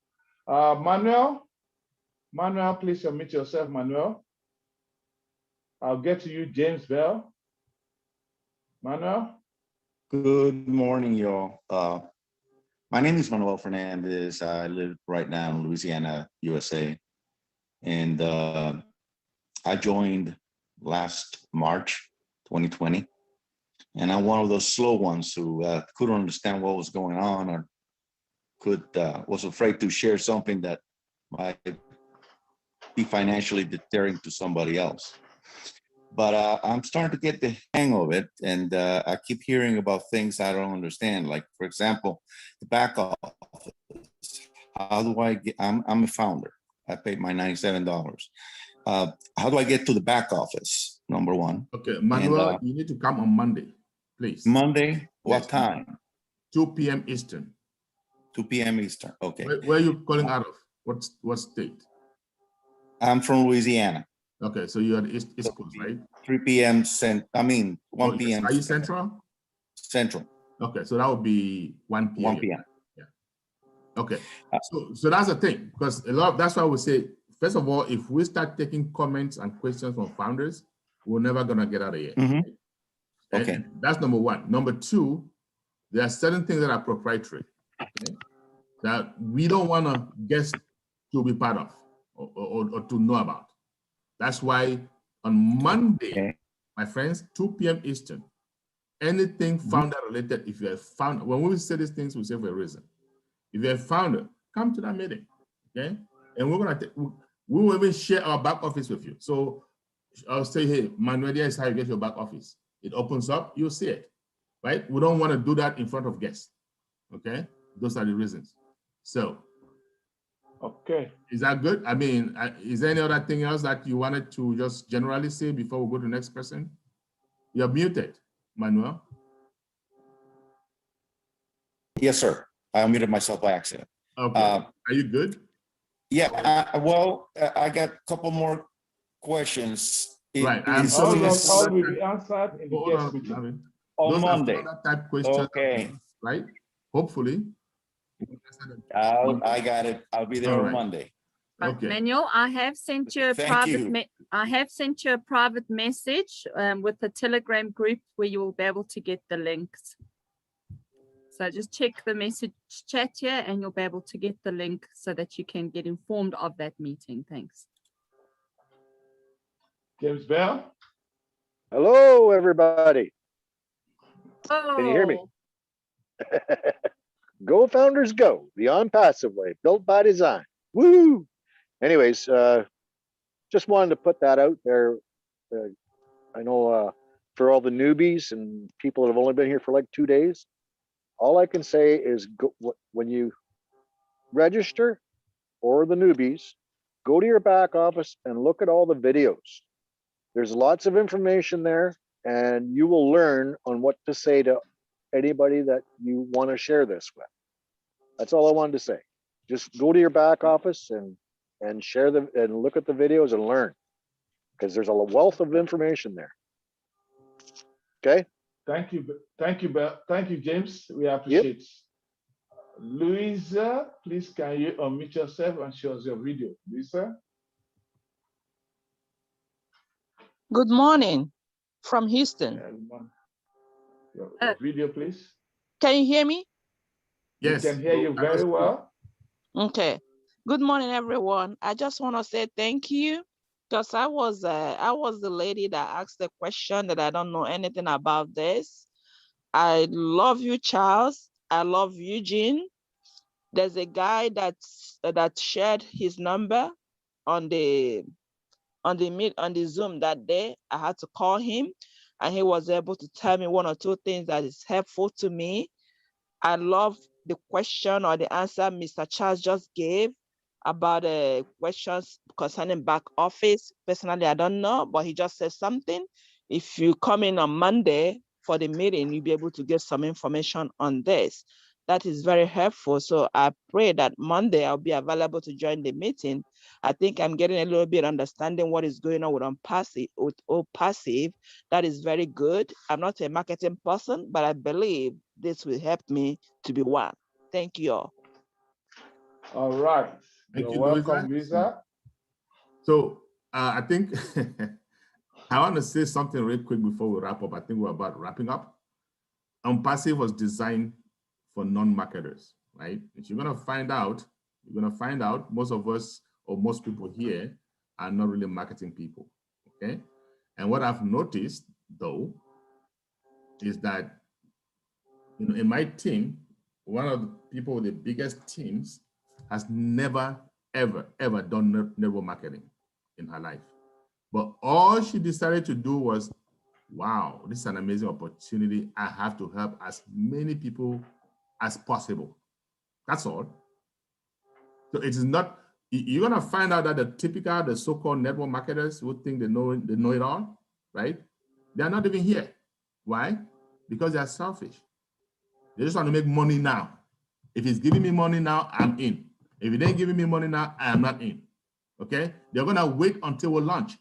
Manuel, please unmute yourself, Manuel. I'll get to you, James Bell. Manuel? Good morning, y'all. My name is Manuel Fernandez. I live right now in Louisiana, USA. And I joined last March 2020. And I'm one of those slow ones who couldn't understand what was going on or was afraid to share something that might be financially deterring to somebody else. But I'm starting to get the hang of it, and I keep hearing about things I don't understand. Like, for example, the back office. How do I get? I'm a founder. I paid my $97. How do I get to the back office? Number one. Okay, Manuel, you need to come on Monday, please. Monday, what time? 2 p.m. Eastern. 2 p.m. Eastern. Okay. Where are you calling out of? What state? I'm from Louisiana. Okay, so you're at the East Coast, right? 3 p.m. 1 p.m. Are you Central? Central. Okay, so that would be 1 p.m. 1 p.m. Yeah. Okay. So that's the thing, because that's why we say, first of all, if we start taking comments and questions from founders, we're never gonna get out of here. Mm-hmm. Right? Okay. And that's number one. Number two, there are certain things that are proprietary, okay, that we don't want to guests to be part of or to know about. That's why on Monday, my friends, 2 p.m. Eastern, anything founder related, if you're a founder, when we say these things, we say for a reason. If you're a founder, come to that meeting, okay? And we will even share our back office with you. So I'll say, hey, Manuel, is how you get your back office. It opens up, you'll see it, right? We don't want to do that in front of guests, okay? Those are the reasons. So, okay. Is that good? I mean, is there any other thing else that you wanted to just generally say before we go to the next person? You're muted, Manuel. Yes, sir. I muted myself by accident. Okay. Are you good? Yeah. Well, I got a couple more questions. Right. All will be answered in the guest meeting. On Those Monday. are type questions. Okay. Right? Hopefully. I got it. I'll be there on Monday. Okay. Manuel, I have sent you a private message with the Telegram group where you will be able to get the links. So just check the message chat here and you'll be able to get the link so that you can get informed of that meeting. Thanks. James Bell. Hello, everybody. Oh. Can you hear me? Go founders go, the unpassive way, built by design. Woo! Anyways, just wanted to put that out there. I know for all the newbies and people that have only been here for like 2 days, all I can say is when you register, or the newbies, go to your back office and look at all the videos. There's lots of information there, and you will learn on what to say to anybody that you want to share this with. That's all I wanted to say. Just go to your back office and share and look at the videos and learn, because there's a wealth of information there. Okay. Thank you, James. We appreciate it. Louisa, please can you unmute yourself and show us your video, Louisa? Good morning from Houston. Your video, please. Can you hear me? Yes. We can hear you very well. Okay. Good morning, everyone. I just want to say thank you because I was the lady that asked the question that I don't know anything about this. I love you, Charles. I love Eugene. There's a guy that shared his number on the on the Zoom that day. I had to call him, and he was able to tell me one or two things that is helpful to me. I love the question or the answer Mr. Charles just gave about questions concerning back office. Personally, I don't know, but he just said something. If you come in on Monday for the meeting, you'll be able to get some information on this. That is very helpful. So I pray that Monday I'll be available to join the meeting. I think I'm getting a little bit understanding what is going on with ONPASSIVE. That is very good. I'm not a marketing person, but I believe this will help me to be one. Thank you all. All right. Thank You're you, welcome, Louisa. Lisa. So I think I want to say something real quick before we wrap up. I think we're about wrapping up. Unpassive was designed for non-marketers, right? If you're gonna find out, most of us or most people here are not really marketing people, okay? And what I've noticed though is that in my team, one of the people with the biggest teams has never, ever done network marketing in her life. But all she decided to do was, wow, this is an amazing opportunity. I have to help as many people as possible. That's all. So it is not, you're gonna find out that the so-called network marketers who think they know it all, right? They're not even here. Why? Because they're selfish. They just want to make money now. If he's giving me money now, I'm in. If he ain't giving me money now, I am not in. Okay? They're gonna wait until we launch.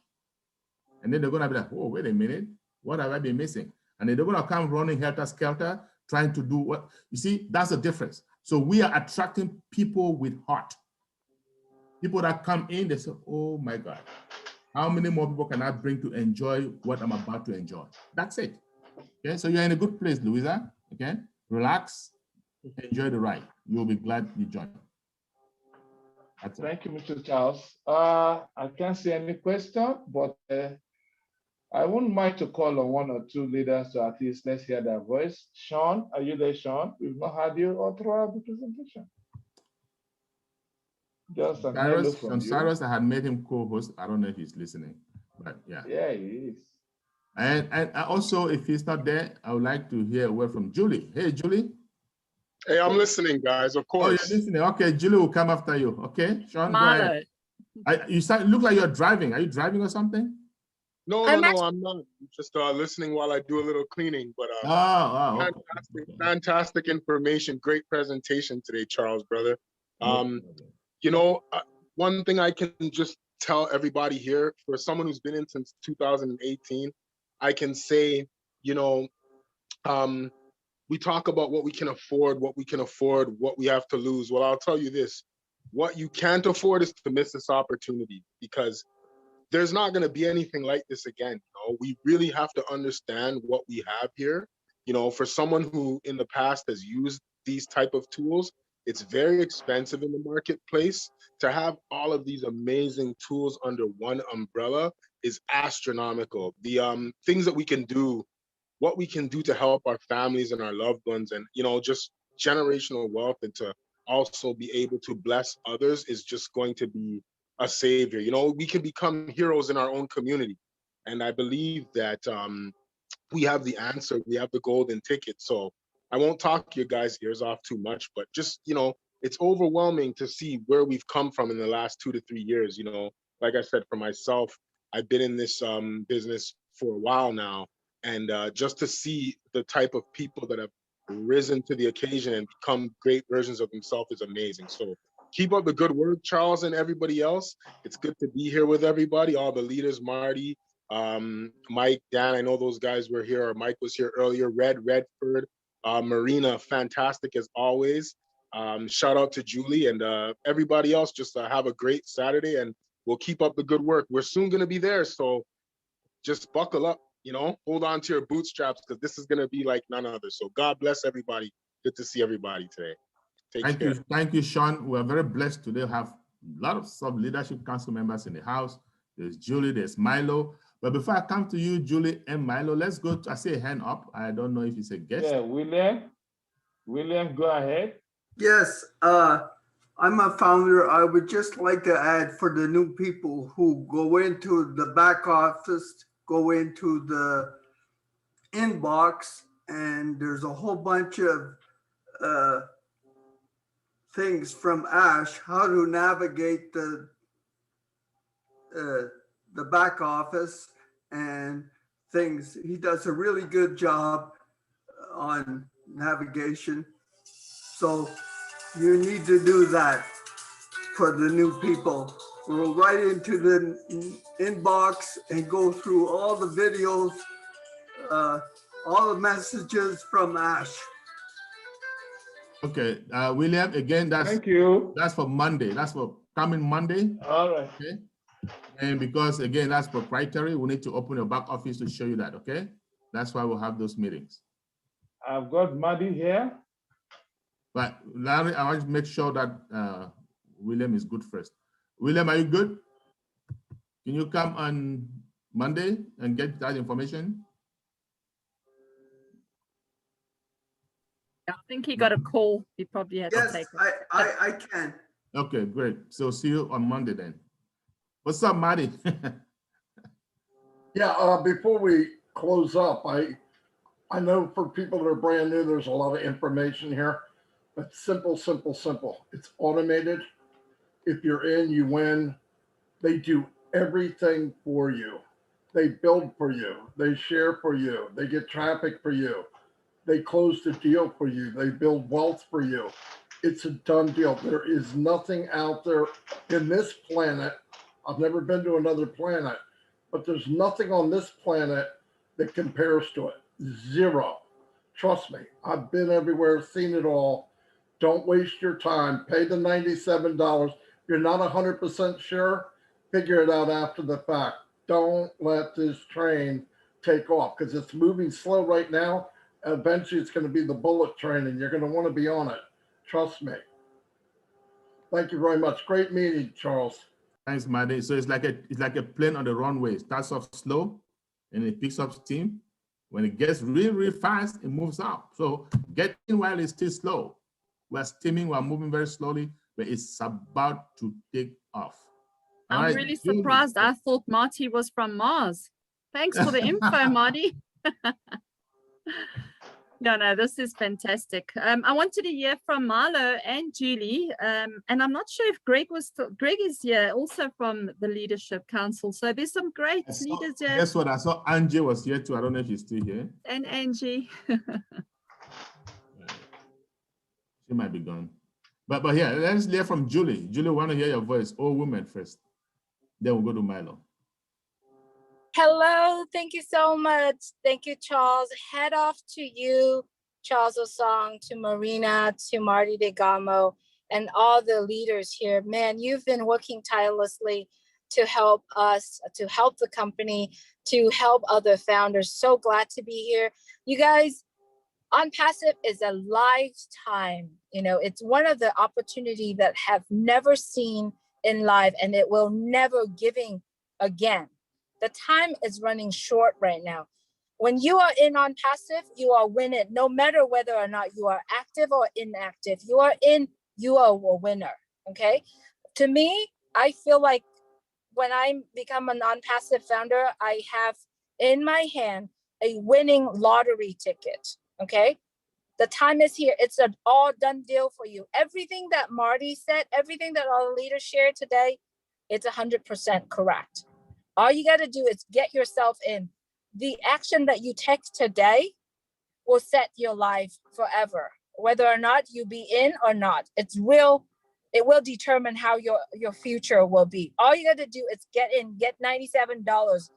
And then they're gonna be like, oh, wait a minute, what have I been missing? And then they're gonna come running helter-skelter, trying to do what, you see, that's the difference. So we are attracting people with heart. People that come in, they say, oh my God, how many more people can I bring to enjoy what I'm about to enjoy? That's it. Okay, so you're in a good place, Louisa. Okay, relax, enjoy the ride. You'll be glad you joined. That's it. Thank you, Mr. Charles. I can't see any question, but I wouldn't mind to call on one or two leaders to at least let's hear their voice. Sean, are you there, Sean? We've not had you all throughout the presentation. Just an hello from you. Cyrus, I had made him co-host. I don't know if he's listening, but yeah. Yeah, he is. And also, if he's not there, I would like to hear a word from Julie. Hey, Julie. Hey, I'm listening, guys, of course. Oh, you're listening. Okay, Julie will come after you. Okay, Sean, Marlo. go ahead. You look like you're driving. Are you driving or something? No, I'm not. I'm just listening while I do a little cleaning. But fantastic information. Great presentation today, Charles, brother. You know, one thing I can just tell everybody here, for someone who's been in since 2018, I can say, you know, we talk about what we can afford, what we have to lose. Well, I'll tell you this, what you can't afford is to miss this opportunity, because there's not going to be anything like this again. You know, we really have to understand what we have here. You know, for someone who in the past has used these type of tools, it's very expensive in the marketplace. To have all of these amazing tools under one umbrella is astronomical. The things that we can do, what we can do to help our families and our loved ones, and, you know, just generational wealth, and to also be able to bless others, is just going to be a savior. You know, we can become heroes in our own community. And I believe that we have the answer, we have the golden ticket. So I won't talk your guys' ears off too much, but just, you know, it's overwhelming to see where we've come from in the last 2 to 3 years. You know, like I said, for myself, I've been in this business for a while now. And just to see the type of people that have risen to the occasion and become great versions of themselves is amazing. So keep up the good work, Charles, and everybody else. It's good to be here with everybody, all the leaders, Marty, Mike, Dan, I know those guys were here, or Mike was here earlier, Redford, Marina, fantastic as always. Shout out to Julie, and everybody else. Just have a great Saturday, and we'll keep up the good work. We're soon going to be there, so just buckle up, you know, hold on to your bootstraps, because this is going to be like none other. So God bless everybody. Good to see everybody today. Thank you. Thank you, Sean. We are very blessed today to have a lot of sub-leadership council members in the house. There's Julie, there's Milo. But before I come to you, Julie and Milo, let's go to, I see a hand up. I don't know if it's a guest. Yeah, William. William, go ahead. Yes, I'm a founder. I would just like to add for the new people who go into the back office, go into the inbox, and there's a whole bunch of things from Ash, how to navigate the back office and things. He does a really good job on navigation. So you need to do that for the new people. Go right into the inbox and go through all the videos, all the messages from Ash. Okay, William, again, Thank you. That's for Monday. That's for coming Monday. All right. Okay. And because, again, that's proprietary, we need to open your back office to show you that, okay? That's why we'll have those meetings. I've got Maddie here. But Larry, I want to make sure that William is good first. William, are you good? Can you come on Monday and get that information? I think he got a call. He probably had to take it. I can. Okay, great. So see you on Monday then. What's up, Maddie? Yeah, before we close up, I know for people that are brand new, there's a lot of information here, but simple, simple, simple. It's automated. If you're in, you win. They do everything for you. They build for you. They share for you. They get traffic for you. They close the deal for you. They build wealth for you. It's a done deal. There is nothing out there in this planet. I've never been to another planet, but there's nothing on this planet that compares to it. Zero. Trust me. I've been everywhere, seen it all. Don't waste your time. Pay the $97. You're not 100% sure. Figure it out after the fact. Don't let this train take off because it's moving slow right now. Eventually, it's going to be the bullet train, and you're going to want to be on it. Trust me. Thank you very much. Great meeting, Charles. Thanks, Maddie. So it's like a plane on the runway. It starts off slow, and it picks up steam. When it gets really, really fast, it moves up. So get in while it's still slow. We're steaming, we're moving very slowly, but it's about to take off. I'm really surprised. I thought Marty was from Mars. Thanks for the info, Marty. No, this is fantastic. I wanted to hear from Marlo and Julie, and I'm not sure if Greg is here, also from the Leadership Council. So there's some great leaders here. Guess what? I saw Angie was here too. I don't know if she's still here. And Angie. She might be gone. But yeah, let's hear from Julie. Julie, want to hear your voice. All women first. Then we'll go to Milo. Hello, thank you so much. Thank you, Charles. Head off to you, Charles Osong, to Marina, to Marty DeGamo, and all the leaders here. Man, you've been working tirelessly to help us, to help the company, to help other founders. So glad to be here. You guys, ONPASSIVE is a lifetime. You know, it's one of the opportunities that have never seen in life, and it will never giving again. The time is running short right now. When you are in ONPASSIVE, you are winning. No matter whether or not you are active or inactive, you are a winner, okay? To me, I feel like when I become a ONPASSIVE founder, I have in my hand a winning lottery ticket, okay? The time is here. It's an all done deal for you. Everything that Marty said, everything that all the leaders shared today, it's 100% correct. All you got to do is get yourself in. The action that you take today will set your life forever, whether or not you be in or not. It will determine how your future will be. All you got to do is get in, get $97,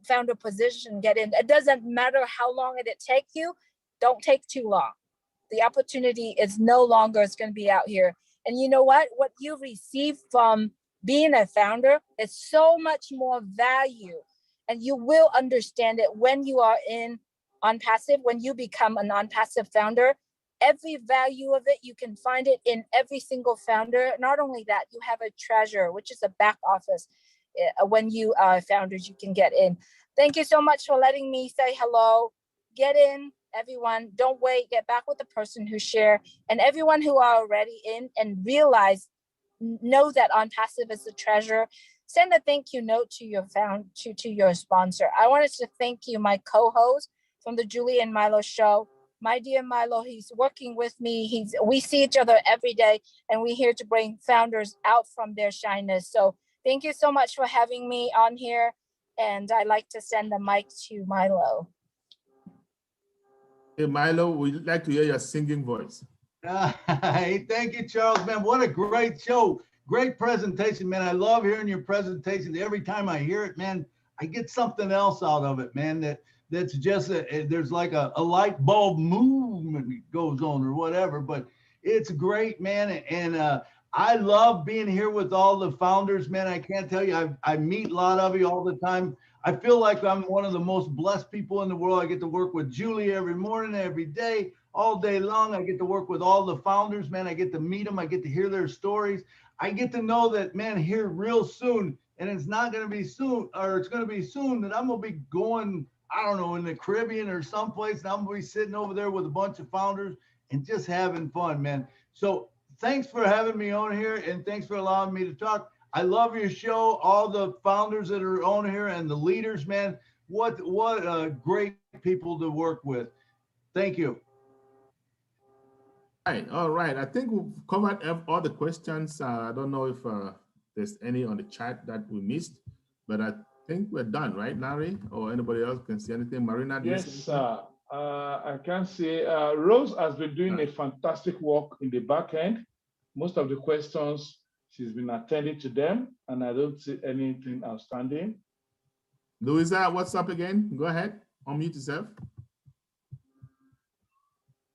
founder position, get in. It doesn't matter how long it take you. Don't take too long. The opportunity is no longer, it's going to be out here. And you know what? What you receive from being a founder is so much more value, and you will understand it when you are in ONPASSIVE, when you become a ONPASSIVE founder. every value of it. You can find it in every single founder. Not only that, you have a treasurer, which is a back office. When you founders, you can get in. Thank you so much for letting me say hello. Get in, everyone. Don't wait. Get back with the person who share, and everyone who are already in and realize, know that ONPASSIVE is the treasurer. Send a thank you note to your to your sponsor. I wanted to thank you, my co-host from the Julie and Milo show. My dear Milo, he's working with me. We see each other every day, and we're here to bring founders out from their shyness. So thank you so much for having me on here. And I'd like to send the mic to Milo. Hey, Milo, we'd like to hear your singing voice. Hey, thank you, Charles, man. What a great show. Great presentation, man. I love hearing your presentation. Every time I hear it, man, I get something else out of it, man. That's just, there's like a light bulb movement goes on or whatever, but it's great, man. And I love being here with all the founders, man. I can't tell you, I meet a lot of you all the time. I feel like I'm one of the most blessed people in the world. I get to work with Julie every morning, every day, all day long. I get to work with all the founders, man. I get to meet them. I get to hear their stories. I get to know that, man, here real soon, and it's not going to be soon, or it's going to be soon, that I'm going to be going, I don't know, in the Caribbean or someplace, and I'm going to be sitting over there with a bunch of founders and just having fun, man. So thanks for having me on here, and thanks for allowing me to talk. I love your show, all the founders that are on here and the leaders, man. What great people to work with. Thank you. All right. I think we've covered all the questions. I don't know if there's any on the chat that we missed, but I think we're done, right, Larry? Or anybody else can see anything? Marina, do you see Yes, anything? I can say Rose has been doing a fantastic work in the back end. Most of the questions, she's been attending to them, and I don't see anything outstanding. Louisa, what's up again? Go ahead, unmute yourself.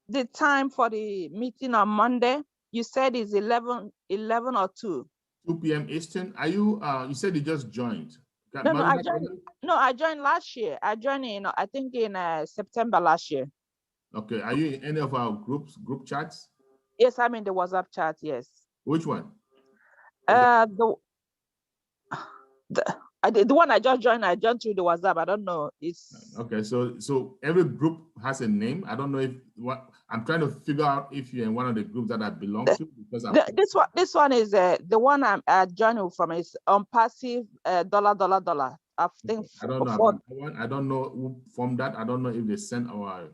The time for the meeting on Monday, you said is 11 or 2. 2 p.m. Eastern. Are you, you said you just joined. No, I joined last year. I joined in, I think in September last year. Okay, are you in any of our group chats? Yes, I'm in the WhatsApp chat, yes. Which one? The one I just joined, I joined through the WhatsApp. I don't know. It's okay. So every group has a name. I don't know if I'm trying to figure out if you're in one of the groups that I belong to, because this one is the one I joined from is unpassive $. I think I don't know about that one. I don't know who formed that. I don't know if they sent our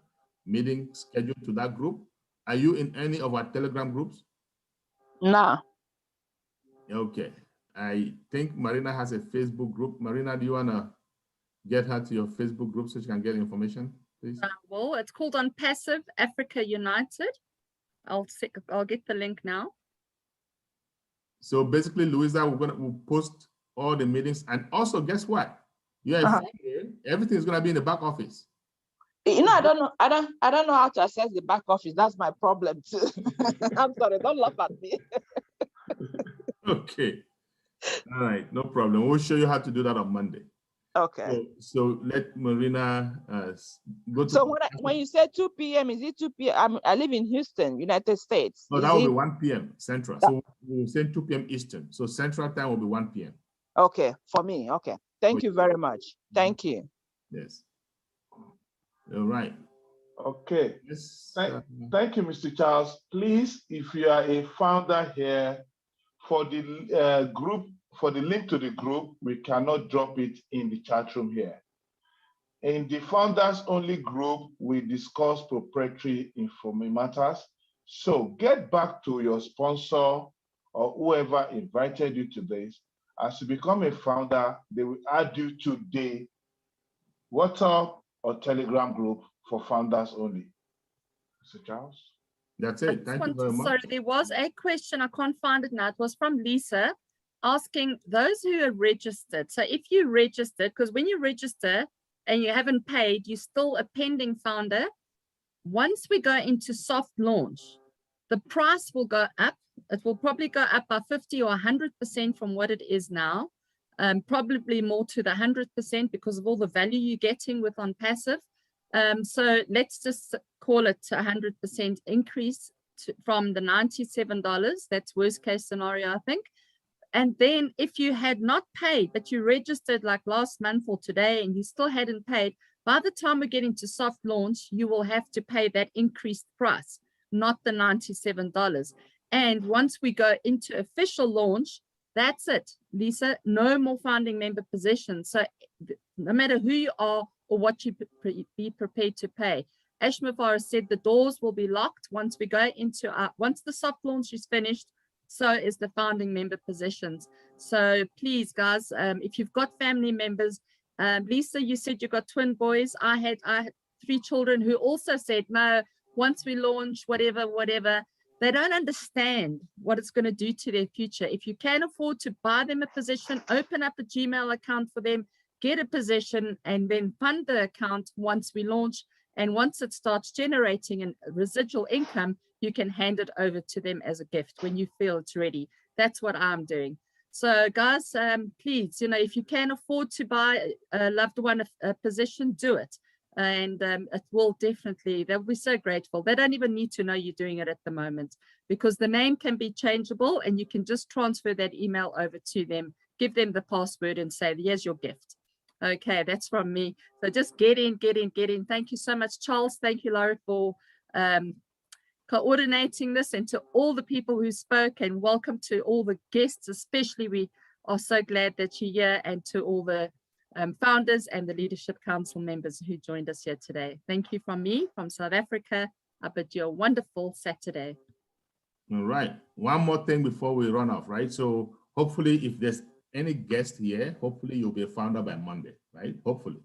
meeting schedule to that group. Are you in any of our Telegram groups? No. Okay. I think Marina has a Facebook group. Marina, do you want to get her to your Facebook group so she can get information, please? Well, it's called ONPASSIVE Africa United. I'll get the link now. So basically, Louisa, we'll post all the meetings, and also guess what? Yeah, everything is gonna be in the back office. You know, I don't know how to access the back office. That's my problem too. I'm sorry, don't laugh at me. Okay. All right, no problem. We'll show you how to do that on Monday. Okay. So let Marina go to. So when you say 2 p.m., is it 2 p.m.? I live in Houston, United States. No, that will be 1 p.m. Central. So we'll say 2 p.m. Eastern. So Central time will be 1 p.m. Okay, for me. Okay. Thank you very much. Thank you. Yes. All right. Okay. Yes. Thank you, Mr. Charles. Please, if you are a founder here, for the group, for the link to the group, we cannot drop it in the chat room here. In the founders only group, we discuss proprietary information matters. So get back to your sponsor or whoever invited you to this. As you become a founder, they will add you to the WhatsApp or Telegram group for founders only. Mr. Charles? That's it. Thank you very much. Sorry, there was a question. I can't find it now. It was from Lisa asking those who are registered. So if you registered, because when you register and you haven't paid, you're still a pending founder. Once we go into soft launch, the price will go up. It will probably go up by 50 or 100% from what it is now. Probably more to the 100% because of all the value you're getting with ONPASSIVE. So let's just call it 100% increase from the $97. That's worst case scenario, I think. And then if you had not paid, but you registered like last month or today and you still hadn't paid, by the time we get into soft launch, you will have to pay that increased price, not the $97. And once we go into official launch, that's it, Lisa, no more founding member positions. So no matter who you are or what you be prepared to pay. Ashmafar said the doors will be locked once we go into once the soft launch is finished. So is the founding member positions. So please, guys, if you've got family members, Lisa, you said you got twin boys. I had 3 children who also said, no, once we launch, whatever, they don't understand what it's going to do to their future. If you can afford to buy them a position, open up a Gmail account for them, get a position, and then fund the account once we launch. And once it starts generating a residual income, you can hand it over to them as a gift when you feel it's ready. That's what I'm doing. So guys, please, if you can afford to buy a loved one a position, do it. And it will definitely, they'll be so grateful. They don't even need to know you're doing it at the moment, because the name can be changeable and you can just transfer that email over to them, give them the password and say, here's your gift. Okay, that's from me. So just get in. Thank you so much, Charles. Thank you, Laura, for coordinating this, and to all the people who spoke, and welcome to all the guests, especially we are so glad that you're here, and to all the founders and the Leadership Council members who joined us here today. Thank you from me, from South Africa. I bid you a wonderful Saturday. All right. One more thing before we run off, right? So hopefully if there's any guest here, hopefully you'll be a founder by Monday, right? Hopefully.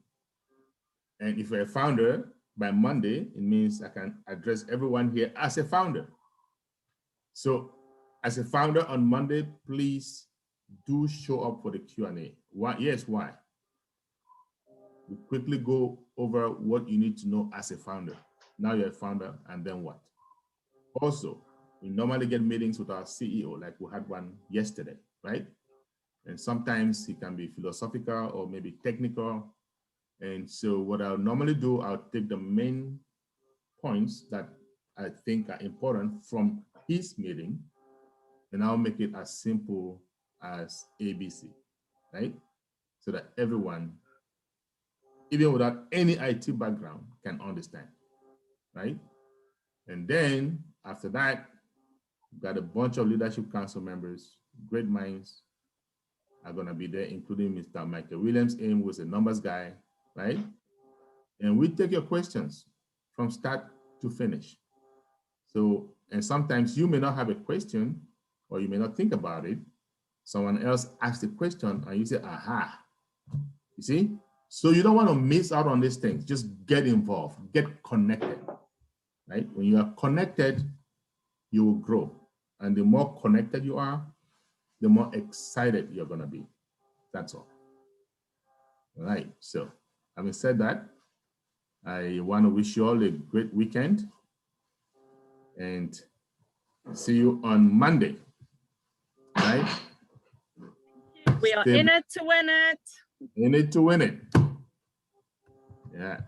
And if you're a founder by Monday, it means I can address everyone here as a founder. So as a founder on Monday, please do show up for the Q&A. Why? Yes, why? We quickly go over what you need to know as a founder. Now you're a founder, and then what? Also, we normally get meetings with our CEO, like we had one yesterday, right? And sometimes it can be philosophical or maybe technical. And so what I'll normally do, I'll take the main points that I think are important from his meeting, and I'll make it as simple as ABC, right? So that everyone, even without any IT background, can understand, right? And then after that, we've got a bunch of Leadership Council members, great minds, are going to be there, including Mr. Michael Williams, who was a numbers guy, right? And we take your questions from start to finish. So, and sometimes you may not have a question, or you may not think about it. Someone else asks the question and you say, aha, you see? So you don't want to miss out on these things. Just get involved, get connected, right? When you are connected, you will grow. And the more connected you are, the more excited you're going to be. That's all. All right. So having said that, I want to wish you all a great weekend and see you on Monday. Right? We are in it to win it. In it to win it. Yeah.